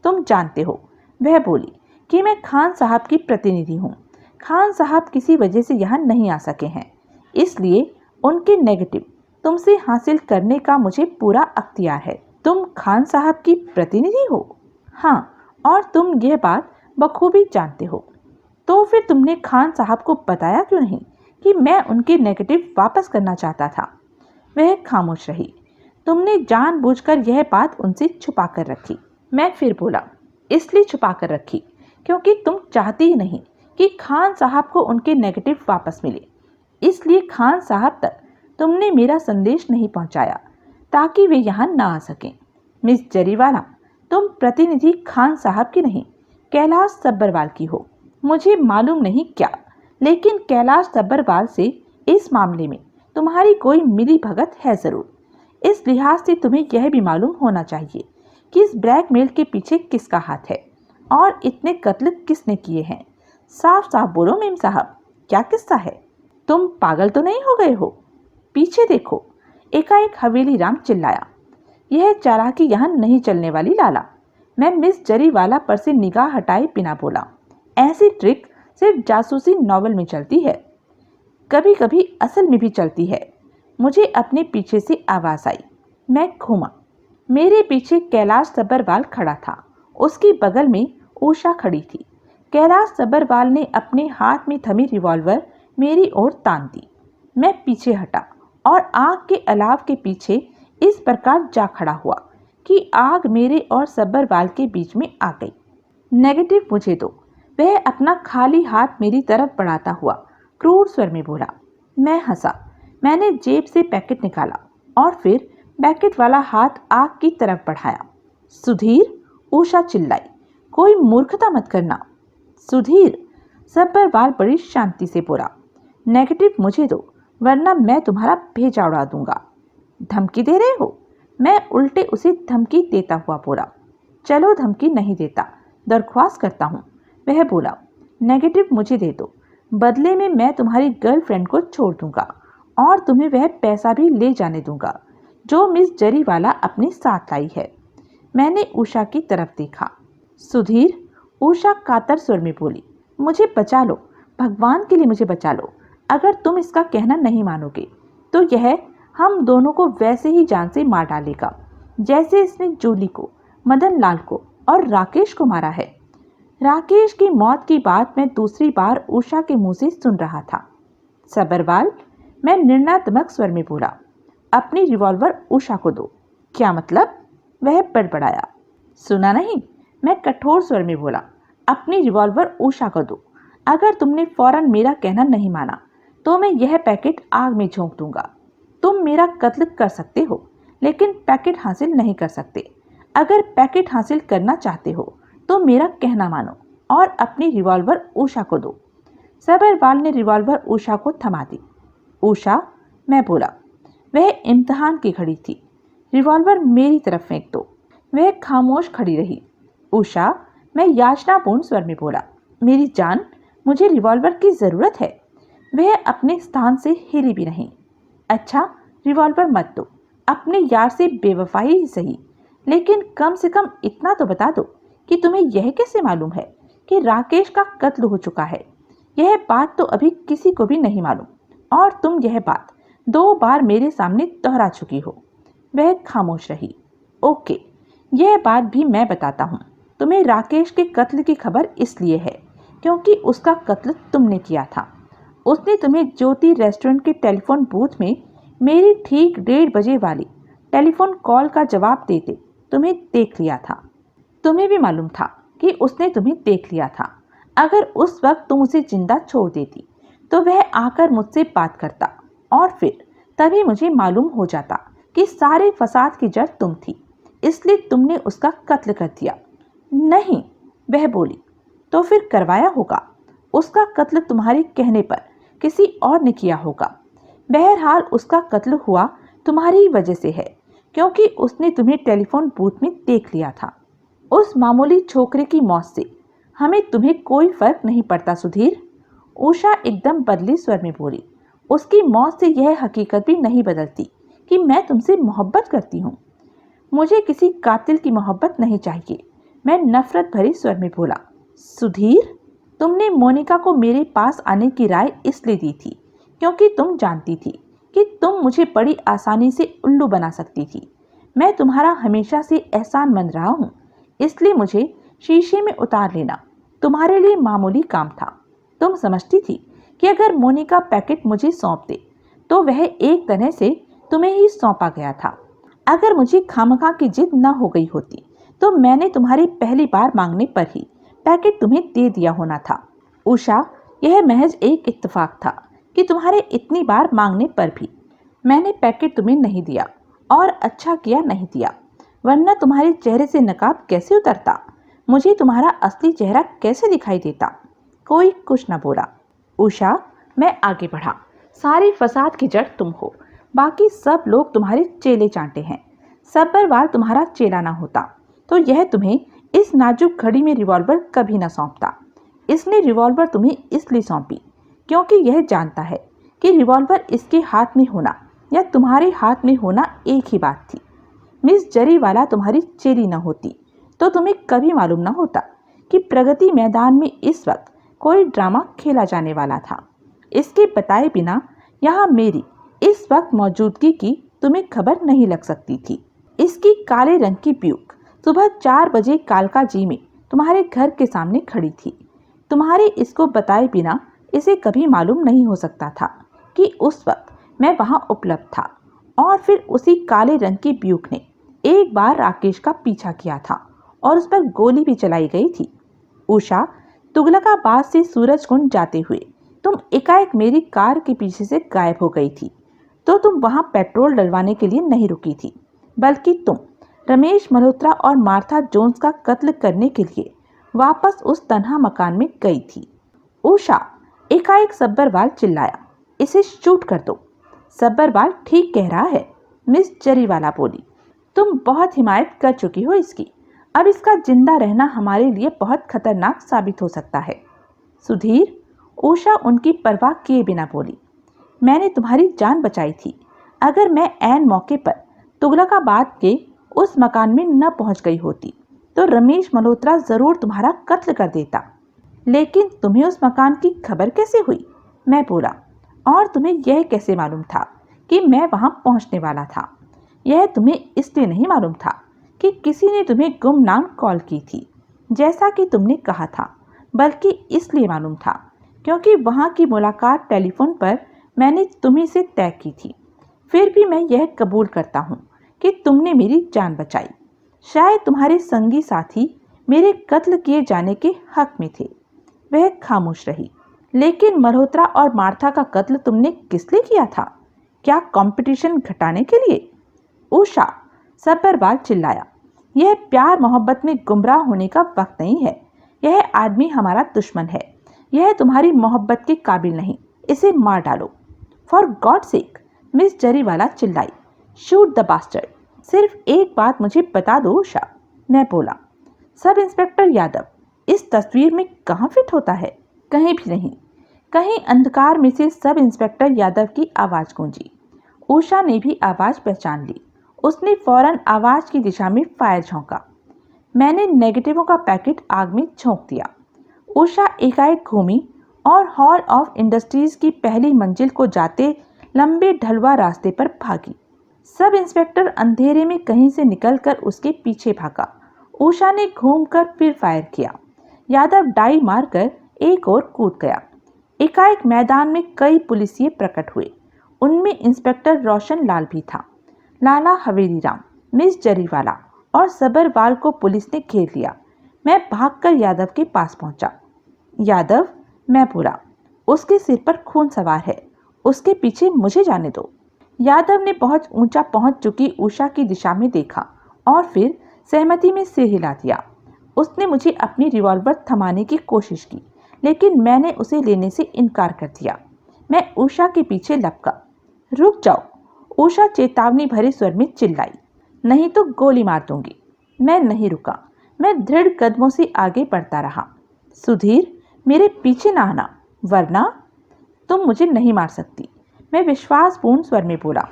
तुम जानते हो, वह बोली, कि मैं खान साहब की प्रतिनिधि हूँ। खान साहब किसी वजह से यहाँ नहीं आ सके हैं, इसलिए उनके नेगेटिव तुमसे हासिल करने का मुझे पूरा अख्तियार है। तुम खान साहब की प्रतिनिधि हो? हाँ, और तुम यह बात बखूबी जानते हो। तो फिर तुमने खान साहब को बताया क्यों नहीं कि मैं उनके नेगेटिव वापस करना चाहता था? वह खामोश रही। तुमने जानबूझकर यह बात उनसे छुपा कर रखी। मैं फिर बोला, इसलिए छुपा कर रखी क्योंकि तुम चाहती ही नहीं कि खान साहब को उनके नेगेटिव वापस मिले। इसलिए खान साहब तक तुमने मेरा संदेश नहीं पहुंचाया ताकि वे यहाँ ना आ सकें। मिस जरीवाला, तुम प्रतिनिधि खान साहब की नहीं, कैलाश सब्बरवाल की हो। मुझे मालूम नहीं क्या, लेकिन कैलाश सब्बरवाल से इस मामले में तुम्हारी कोई मिली भगत है ज़रूर। इस लिहाज से तुम्हें यह भी मालूम होना चाहिए कि इस ब्लैकमेल के पीछे किसका हाथ है और इतने कत्ल किसने किए हैं। साफ साफ बोलो मेम साहब, क्या किस्सा है? तुम पागल तो नहीं हो गए हो? पीछे देखो। एकाएक हवेली राम चिल्लाया। यह चालाकी यहाँ नहीं चलने वाली लाला। मैं मिस जरीवाला पर से निगाह हटाए बिना बोला, ऐसी ट्रिक सिर्फ जासूसी नॉवल में चलती है, कभी कभी असल में भी चलती है। मुझे अपने पीछे से आवाज़ आई। मैं घूमा। मेरे पीछे कैलाश सब्बरवाल खड़ा था। उसकी बगल में उषा खड़ी थी। कैलाश सब्बरवाल ने अपने हाथ में थमी रिवॉल्वर मेरी ओर तान दी। मैं पीछे हटा और आग के अलाव के पीछे इस प्रकार जा खड़ा हुआ कि आग मेरे और सब्बरवाल के बीच में आ गई। नेगेटिव मुझे दो। वह अपना खाली हाथ मेरी तरफ बढ़ाता हुआ क्रूर स्वर में बोला। मैं हंसा। मैंने जेब से पैकेट निकाला और फिर पैकेट वाला हाथ आग की तरफ बढ़ाया। सुधीर, उषा चिल्लाई, कोई मूर्खता मत करना। सुधीर, सब्बरवाल बड़ी शांति से बोला, नेगेटिव मुझे दो वरना मैं तुम्हारा भेजा उड़ा दूंगा। धमकी दे रहे हो? मैं उल्टे उसे धमकी देता हुआ बोला। चलो, धमकी नहीं देता, दरख्वास्त करता हूँ। वह बोला, नेगेटिव मुझे दे दो, बदले में मैं तुम्हारी गर्लफ्रेंड को छोड़ दूंगा और तुम्हें वह पैसा भी ले जाने दूंगा जो मिस जरीवाला अपने साथ लाई है। मैंने उषा की तरफ देखा। सुधीर, उषा कातर स्वर में बोली, मुझे बचा लो, भगवान के लिए मुझे बचा लो। अगर तुम इसका कहना नहीं मानोगे तो यह हम दोनों को वैसे ही जान से मार डालेगा जैसे इसने जूली को, मदन लाल को और राकेश को मारा है। राकेश की मौत की बात मैं दूसरी बार उषा के मुंह से सुन रहा था। सब्बरवाल, मैं निर्णयात्मक स्वर में बोला, अपनी रिवॉल्वर उषा को दो। क्या मतलब? वह बड़बड़ाया। सुना नहीं? मैं कठोर स्वर में बोला, अपनी रिवॉल्वर उषा को दो। अगर तुमने फौरन मेरा कहना नहीं माना तो मैं यह पैकेट आग में झोंक दूंगा। तुम मेरा कत्ल कर सकते हो लेकिन पैकेट हासिल नहीं कर सकते। अगर पैकेट हासिल करना चाहते हो तो मेरा कहना मानो और अपनी रिवॉल्वर उषा को दो। सब्बरवाल ने रिवॉल्वर उषा को थमा दी। उषा, मैं बोला। वह इम्तिहान की खड़ी थी। रिवॉल्वर मेरी तरफ फेंक दो। वह खामोश खड़ी रही। उषा, मैं याचनापूर्ण स्वर में बोला, मेरी जान, मुझे रिवॉल्वर की ज़रूरत है। वह अपने स्थान से हिली भी नहीं। अच्छा, रिवॉल्वर मत दो, अपने यार से बेवफाई ही सही, लेकिन कम से कम इतना तो बता दो कि तुम्हें यह कैसे मालूम है कि राकेश का कत्ल हो चुका है। यह बात तो अभी किसी को भी नहीं मालूम और तुम यह बात 2 बार मेरे सामने दोहरा चुकी हो। वह खामोश रही। ओके, यह बात भी मैं बताता हूँ। तुम्हें राकेश के कत्ल की खबर इसलिए है क्योंकि उसका कत्ल तुमने किया था। उसने तुम्हें ज्योति रेस्टोरेंट के टेलीफोन बूथ में मेरी ठीक 1:30 बजे वाली टेलीफोन कॉल का जवाब देते तुम्हें देख लिया था। तुम्हें भी मालूम था कि उसने तुम्हें देख लिया था। अगर उस वक्त तुम उसे जिंदा छोड़ देती तो वह आकर मुझसे बात करता और फिर तभी मुझे मालूम हो जाता कि सारे फसाद की जड़ तुम थी, इसलिए तुमने उसका कत्ल कर दिया। नहीं, वह बोली। तो फिर करवाया होगा। उसका कत्ल तुम्हारे कहने पर किसी और ने किया होगा। बहरहाल उसका कत्ल हुआ तुम्हारी वजह से है क्योंकि उसने तुम्हें टेलीफोन बूथ में देख लिया था। उस मामूली छोकरे की मौत से हमें तुम्हें कोई फर्क नहीं पड़ता सुधीर। उषा एकदम बदली स्वर में बोली, उसकी मौत से यह हकीकत भी नहीं बदलती कि मैं तुमसे मोहब्बत करती हूँ। मुझे किसी कातिल की मोहब्बत नहीं चाहिए। मैं नफरत भरी स्वर में बोला, सुधीर, तुमने मोनिका को मेरे पास आने की राय इसलिए दी थी क्योंकि तुम जानती थी कि तुम मुझे बड़ी आसानी से उल्लू बना सकती थी। मैं तुम्हारा हमेशा से एहसानमंद रहा हूँ, इसलिए मुझे शीशे में उतार लेना तुम्हारे लिए मामूली काम था। तुम समझती थी कि अगर मोनिका पैकेट मुझे सौंप दे तो वह एक तरह से तुम्हें ही सौंपा गया था। अगर मुझे खामखा की जिद न हो गई होती तो मैंने तुम्हारी पहली बार मांगने पर ही पैकेट तुम्हें दे दिया होना था। उषा, यह महज एक इत्तेफाक था कि तुम्हारे इतनी बार मांगने पर भी मैंने पैकेट तुम्हें नहीं दिया और अच्छा किया नहीं दिया, वरना तुम्हारे चेहरे से नकाब कैसे उतरता, मुझे तुम्हारा असली चेहरा कैसे दिखाई देता। कोई कुछ न बोला। उषा, मैं आगे बढ़ा। सारे फसाद की जड़ तुम हो, बाकी सब लोग तुम्हारे चेले चांटे हैं। सब्बरवाल तुम्हारा चेला ना होता तो यह तुम्हें इस नाजुक घड़ी में रिवॉल्वर कभी न सौंपता। इसने रिवॉल्वर तुम्हें इसलिए सौंपी क्योंकि यह जानता है कि रिवॉल्वर इसके हाथ में होना या तुम्हारे हाथ में होना एक ही बात थी। मिस जरीवाला तुम्हारी चेली न होती तो तुम्हें कभी मालूम न होता कि प्रगति मैदान में इस वक्त कोई ड्रामा खेला जाने वाला था। इसके बताए बिना यहाँ मेरी इस वक्त मौजूदगी की तुम्हें खबर नहीं लग सकती थी। इसकी काले रंग की ब्यूक सुबह 4 बजे कालका जी में तुम्हारे घर के सामने खड़ी थी। तुम्हारे इसको बताए बिना इसे कभी मालूम नहीं हो सकता था कि उस वक्त मैं वहां उपलब्ध था। और फिर उसी काले रंग की ब्यूक ने एक बार राकेश का पीछा किया था और उस पर गोली भी चलाई गई थी। उषा, तुगलकाबाद से सूरजकुंड जाते हुए तुम एकाएक मेरी कार के पीछे से गायब हो गई थी तो तुम वहां पेट्रोल डलवाने के लिए नहीं रुकी थी, बल्कि तुम रमेश मल्होत्रा और मार्था जोन्स का कत्ल करने के लिए वापस उस तन्हा मकान में गई थी। उषा, एकाएक सब्बरवाल चिल्लाया, इसे शूट कर दो। सब्बरवाल ठीक कह रहा है, मिस जरीवाला बोली। तुम बहुत हिमायत कर चुकी हो इसकी। अब इसका जिंदा रहना हमारे लिए बहुत खतरनाक साबित हो सकता है। सुधीर, उषा उनकी परवाह किए बिना बोली, मैंने तुम्हारी जान बचाई थी। अगर मैं ऐन मौके पर तुगलकाबाद के उस मकान में न पहुंच गई होती तो रमेश मल्होत्रा जरूर तुम्हारा कत्ल कर देता। लेकिन तुम्हें उस मकान की खबर कैसे हुई? मैं बोला। और तुम्हें यह कैसे मालूम था कि मैं वहां पहुंचने वाला था? यह तुम्हें इसलिए नहीं मालूम था कि किसी ने तुम्हें गुमनाम कॉल की थी, जैसा कि तुमने कहा था, बल्कि इसलिए मालूम था क्योंकि वहां की मुलाकात टेलीफोन पर मैंने तुम्ही से तय की थी। फिर भी मैं यह कबूल करता हूँ कि तुमने मेरी जान बचाई। शायद तुम्हारे संगी साथी मेरे कत्ल किए जाने के हक में थे। वह खामोश रही। लेकिन मल्होत्रा और मार्था का कत्ल तुमने किस लिए किया था? क्या कंपटीशन घटाने के लिए? उषा, सब्बरवाल चिल्लाया। यह प्यार मोहब्बत में गुमराह होने का वक्त नहीं है। यह आदमी हमारा दुश्मन है। यह तुम्हारी मोहब्बत के काबिल नहीं। इसे मार डालो। For God sake, miss Jariwala चिल्लाई। Shoot the bastard. सिर्फ एक बात मुझे बता दो उषा, मैं बोला। सब इंस्पेक्टर यादव इस तस्वीर में कहाँ फिट होता है? कहीं भी नहीं। कहीं अंधकार में से सब इंस्पेक्टर यादव की आवाज गूंजी। उषा ने भी आवाज पहचान ली। उसने फौरन आवाज की दिशा में फायर झोंका। मैंने नेगेटिवों का पैकेट आग में झोंक दिया। उषा एकाएक घूमी और हॉल ऑफ इंडस्ट्रीज की पहली मंजिल को जाते लंबे ढलवा रास्ते पर भागी। सब इंस्पेक्टर अंधेरे में कहीं से निकलकर उसके पीछे भागा। उषा ने घूमकर फिर फायर किया। यादव डाई मारकर एक और कूद गया। एकाएक मैदान में कई पुलिसिये प्रकट हुए। उनमें इंस्पेक्टर रोशन लाल भी था। लाला हवेली राम, मिस जरीवाला और सब्बरवाल को पुलिस ने घेर लिया। मैं भागकर यादव के पास पहुंचा। यादव, मैं बोला, उसके सिर पर खून सवार है। उसके पीछे मुझे जाने दो। यादव ने बहुत ऊंचा पहुंच चुकी उषा की दिशा में देखा और फिर सहमति में सिर हिला दिया। उसने मुझे अपनी रिवॉल्वर थमाने की कोशिश की, लेकिन मैंने उसे लेने से इनकार कर दिया। मैं उषा के पीछे लपका। रुक जाओ, उषा चेतावनी भरे स्वर में चिल्लाई, नहीं तो गोली मार दूंगी। मैं नहीं रुका। मैं दृढ़ कदमों से आगे बढ़ता रहा। सुधीर, मेरे पीछे ना आना, वरना तुम मुझे नहीं मार सकती। मैं विश्वासपूर्ण स्वर में बोला।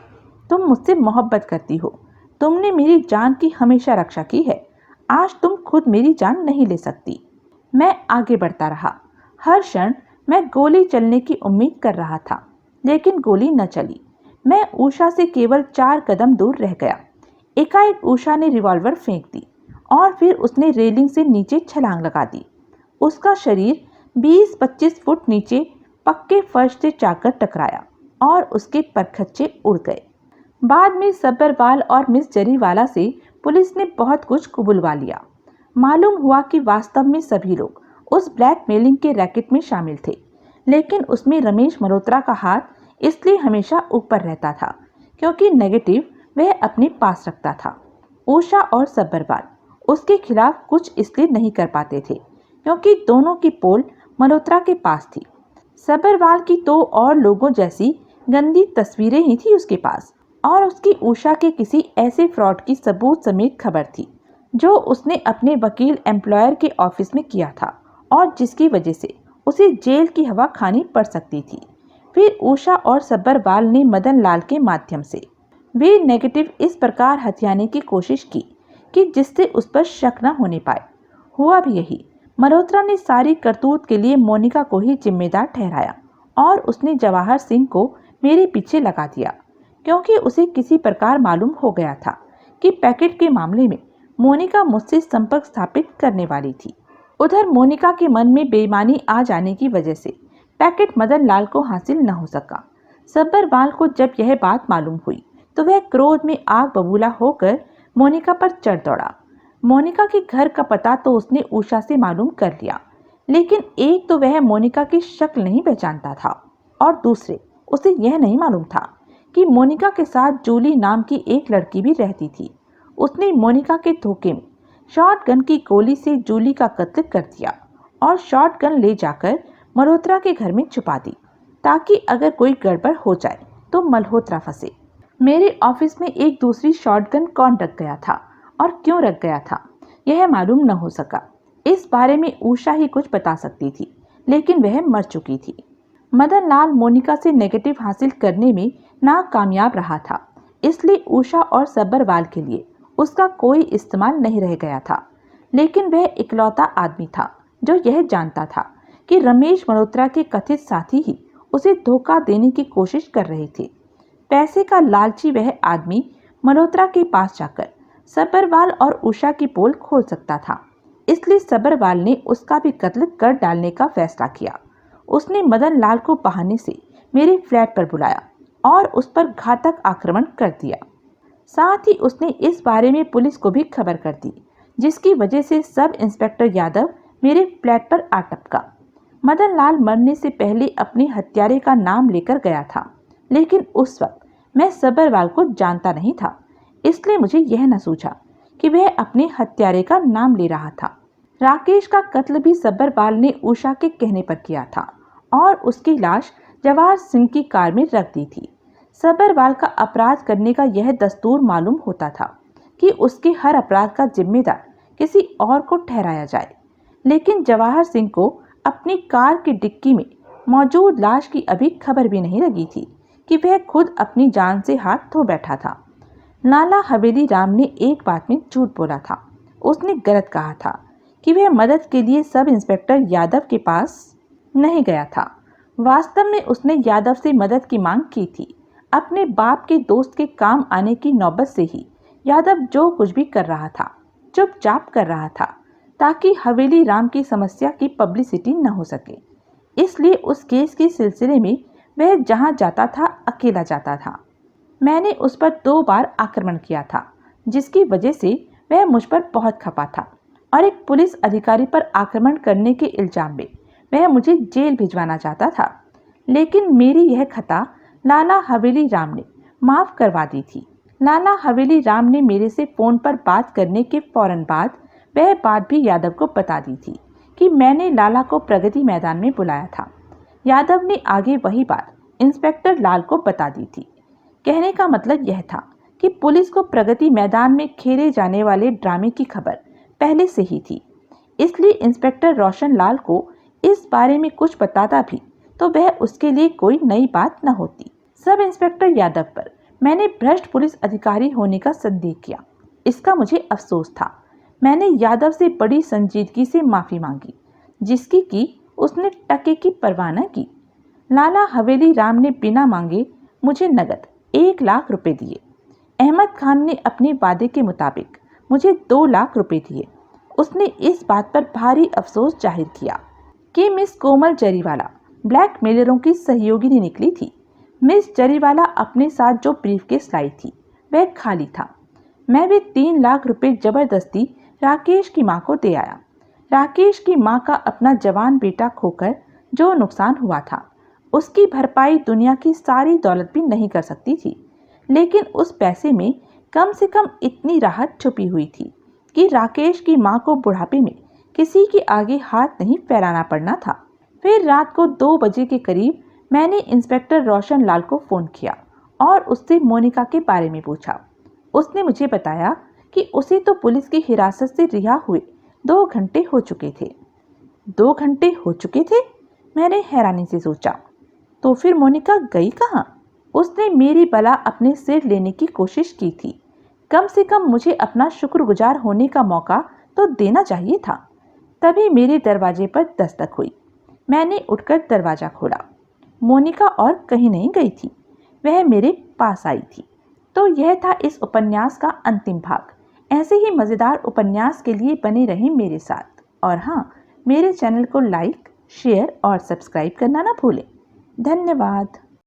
तुम मुझसे मोहब्बत करती हो। तुमने मेरी जान की हमेशा रक्षा की है। आज तुम खुद मेरी जान नहीं ले सकती। मैं आगे बढ़ता रहा। हर क्षण मैं गोली चलने की उम्मीद कर रहा था, लेकिन गोली न चली। मैं उषा से केवल 4 कदम दूर रह गया। एकाएक उषा ने रिवॉल्वर फेंक दी और फिर उसने रेलिंग से नीचे छलांग लगा दी। उसका शरीर 20-25 फुट नीचे पक्के फर्श से जाकर टकराया और उसके परखच्चे उड़ गए। बाद में सब्बरवाल और मिस जरीवाला से पुलिस ने बहुत कुछ कुबुलवा लिया। मालूम हुआ कि वास्तव में सभी लोग उस ब्लैकमेलिंग के रैकेट में शामिल थे, लेकिन उसमें रमेश मल्होत्रा का हाथ इसलिए हमेशा ऊपर रहता था क्योंकि नेगेटिव वह अपने पास रखता था। उषा और सब्बरवाल उसके खिलाफ कुछ इसलिए नहीं कर पाते थे क्योंकि दोनों की पोल मल्होत्रा के पास थी। सब्बरवाल की तो और लोगों जैसी गंदी तस्वीरें ही थी उसके पास, और उसकी उषा के किसी ऐसे फ्रॉड की सबूत समेत खबर थी जो उसने अपने वकील एम्प्लॉयर के ऑफिस में किया था और जिसकी वजह से उसे जेल की हवा खानी पड़ सकती थी। फिर उषा और सब्बरवाल ने मदन लाल के माध्यम से वे नेगेटिव इस प्रकार हथियाने की कोशिश की कि जिससे उस पर शक न होने पाए। हुआ भी यही। मल्होत्रा ने सारी करतूत के लिए मोनिका को ही जिम्मेदार ठहराया और उसने जवाहर सिंह को मेरे पीछे लगा दिया क्योंकि उसे किसी प्रकार मालूम हो गया था कि पैकेट के मामले में मोनिका मुझसे संपर्क स्थापित करने वाली थी। उधर मोनिका के मन में बेईमानी आ जाने की वजह से पैकेट मदन लाल को हासिल न हो सका। सब्बरवाल को जब यह बात मालूम हुई तो वह क्रोध में आग बबूला होकर मोनिका पर चढ़ दौड़ा। मोनिका के घर का पता तो उसने उषा से मालूम कर लिया, लेकिन एक तो वह मोनिका की शक्ल नहीं पहचानता था और दूसरे उसे यह नहीं मालूम था कि मोनिका के साथ जूली नाम की एक लड़की भी रहती थी। उसने मोनिका के धोखे में शॉटगन की गोली से जूली का कत्ल कर दिया और शॉटगन ले जाकर मल्होत्रा के घर में छुपा दी ताकि अगर कोई गड़बड़ हो जाए तो मल्होत्रा फंसे। मेरे ऑफिस में एक दूसरी शॉटगन कौन रख गया था और क्यों रख गया था यह मालूम न हो सका। इस बारे में उषा ही कुछ बता सकती थी, लेकिन वह मर चुकी थी। मदन लाल मोनिका से नेगेटिव हासिल करने में नाकामयाब रहा था, इसलिए उषा और सब्बरवाल के लिए उसका कोई इस्तेमाल नहीं रह गया था। लेकिन वह इकलौता आदमी था जो यह जानता था कि रमेश मल्होत्रा के कथित साथी ही उसे धोखा देने की कोशिश कर रहे थे। पैसे का लालची वह आदमी मल्होत्रा के पास जाकर सब्बरवाल और उषा की पोल खोल सकता था, इसलिए सब्बरवाल ने उसका भी कत्ल कर डालने का फैसला किया। उसने मदन लाल को बहाने से मेरे फ्लैट पर बुलाया और उस पर घातक आक्रमण कर दिया। साथ ही उसने इस बारे में पुलिस को भी खबर कर दी, जिसकी वजह से सब इंस्पेक्टर यादव मेरे फ्लैट पर आ टपका। मदन लाल मरने से पहले अपने हत्यारे का नाम लेकर गया था, लेकिन उस वक्त मैं सब्बरवाल को जानता नहीं था, इसलिए मुझे यह न सूझा कि वह अपने हत्यारे का नाम ले रहा था। राकेश का कत्ल भी सब्बरवाल ने उषा के कहने पर किया था और उसकी लाश जवाहर सिंह की कार में रख दी थी। सब्बरवाल का अपराध करने का यह दस्तूर मालूम होता था कि उसके हर अपराध का जिम्मेदार किसी और को ठहराया जाए, लेकिन जवाहर सिंह को अपनी कार की डिक्की में मौजूद लाश की अभी खबर भी नहीं लगी थी कि वह खुद अपनी जान से हाथ धो बैठा था। लाला हवेली राम ने एक बात में झूठ बोला था। उसने गलत कहा था कि वह मदद के लिए सब इंस्पेक्टर यादव के पास नहीं गया था। वास्तव में उसने यादव से मदद की मांग की थी। अपने बाप के दोस्त के काम आने की नौबत से ही यादव जो कुछ भी कर रहा था चुपचाप कर रहा था, ताकि हवेली राम की समस्या की पब्लिसिटी न हो सके। इसलिए उस केस के सिलसिले में वह जहां जाता था अकेला जाता था। मैंने उस पर 2 बार आक्रमण किया था, जिसकी वजह से वह मुझ पर बहुत खपा था और एक पुलिस अधिकारी पर आक्रमण करने के इल्जाम में वह मुझे जेल भिजवाना चाहता था। लेकिन मेरी यह खता लाला हवेली राम ने माफ़ करवा दी थी। लाला हवेली राम ने मेरे से फ़ोन पर बात करने के फौरन बाद वह बात भी यादव को बता दी थी कि मैंने लाला को प्रगति मैदान में बुलाया था। यादव ने आगे वही बात इंस्पेक्टर लाल को बता दी थी। कहने का मतलब यह था कि पुलिस को प्रगति मैदान में खेले जाने वाले ड्रामे की खबर पहले से ही थी, इसलिए इंस्पेक्टर रोशन लाल को इस बारे में कुछ बताता भी तो वह उसके लिए कोई नई बात न होती। सब इंस्पेक्टर यादव पर मैंने भ्रष्ट पुलिस अधिकारी होने का संदेह किया। इसका मुझे अफसोस था। मैंने यादव से बड़ी संजीदगी से माफ़ी मांगी, जिसकी कि उसने टके की परवाह न की। लाला हवेली राम ने बिना मांगे मुझे नगद 1 लाख रुपए दिए। अहमद खान ने अपने वादे के मुताबिक मुझे 2 लाख रुपए दिए। उसने इस बात पर भारी अफसोस जाहिर किया कि मिस कोमल जरीवाला ब्लैकमेलरों की सहयोगिनी निकली थी। मिस जरीवाला अपने साथ जो ब्रीफकेस लाई थी वह खाली था। मैं भी 3 लाख रुपए जबरदस्ती राकेश की मां को दे आया। राकेश की मां का अपना जवान बेटा खोकर जो नुकसान हुआ था उसकी भरपाई दुनिया की सारी दौलत भी नहीं कर सकती थी, लेकिन उस पैसे में कम से कम इतनी राहत छुपी हुई थी कि राकेश की मां को बुढ़ापे में किसी के आगे हाथ नहीं फैलाना पड़ना था। फिर रात को 2 बजे के करीब मैंने इंस्पेक्टर रोशन लाल को फ़ोन किया और उससे मोनिका के बारे में पूछा। उसने मुझे बताया कि उसे तो पुलिस की हिरासत से रिहा हुए 2 घंटे हो चुके थे। 2 घंटे हो चुके थे? मैंने हैरानी से सोचा। तो फिर मोनिका गई कहाँ? उसने मेरी बला अपने सिर लेने की कोशिश की थी। कम से कम मुझे अपना शुक्रगुजार होने का मौका तो देना चाहिए था। तभी मेरे दरवाजे पर दस्तक हुई। मैंने उठकर दरवाज़ा खोला। मोनिका और कहीं नहीं गई थी, वह मेरे पास आई थी। तो यह था इस उपन्यास का अंतिम भाग। ऐसे ही मज़ेदार उपन्यास के लिए बने रहें मेरे साथ। और हाँ, मेरे चैनल को लाइक, शेयर और सब्सक्राइब करना ना भूलें। धन्यवाद।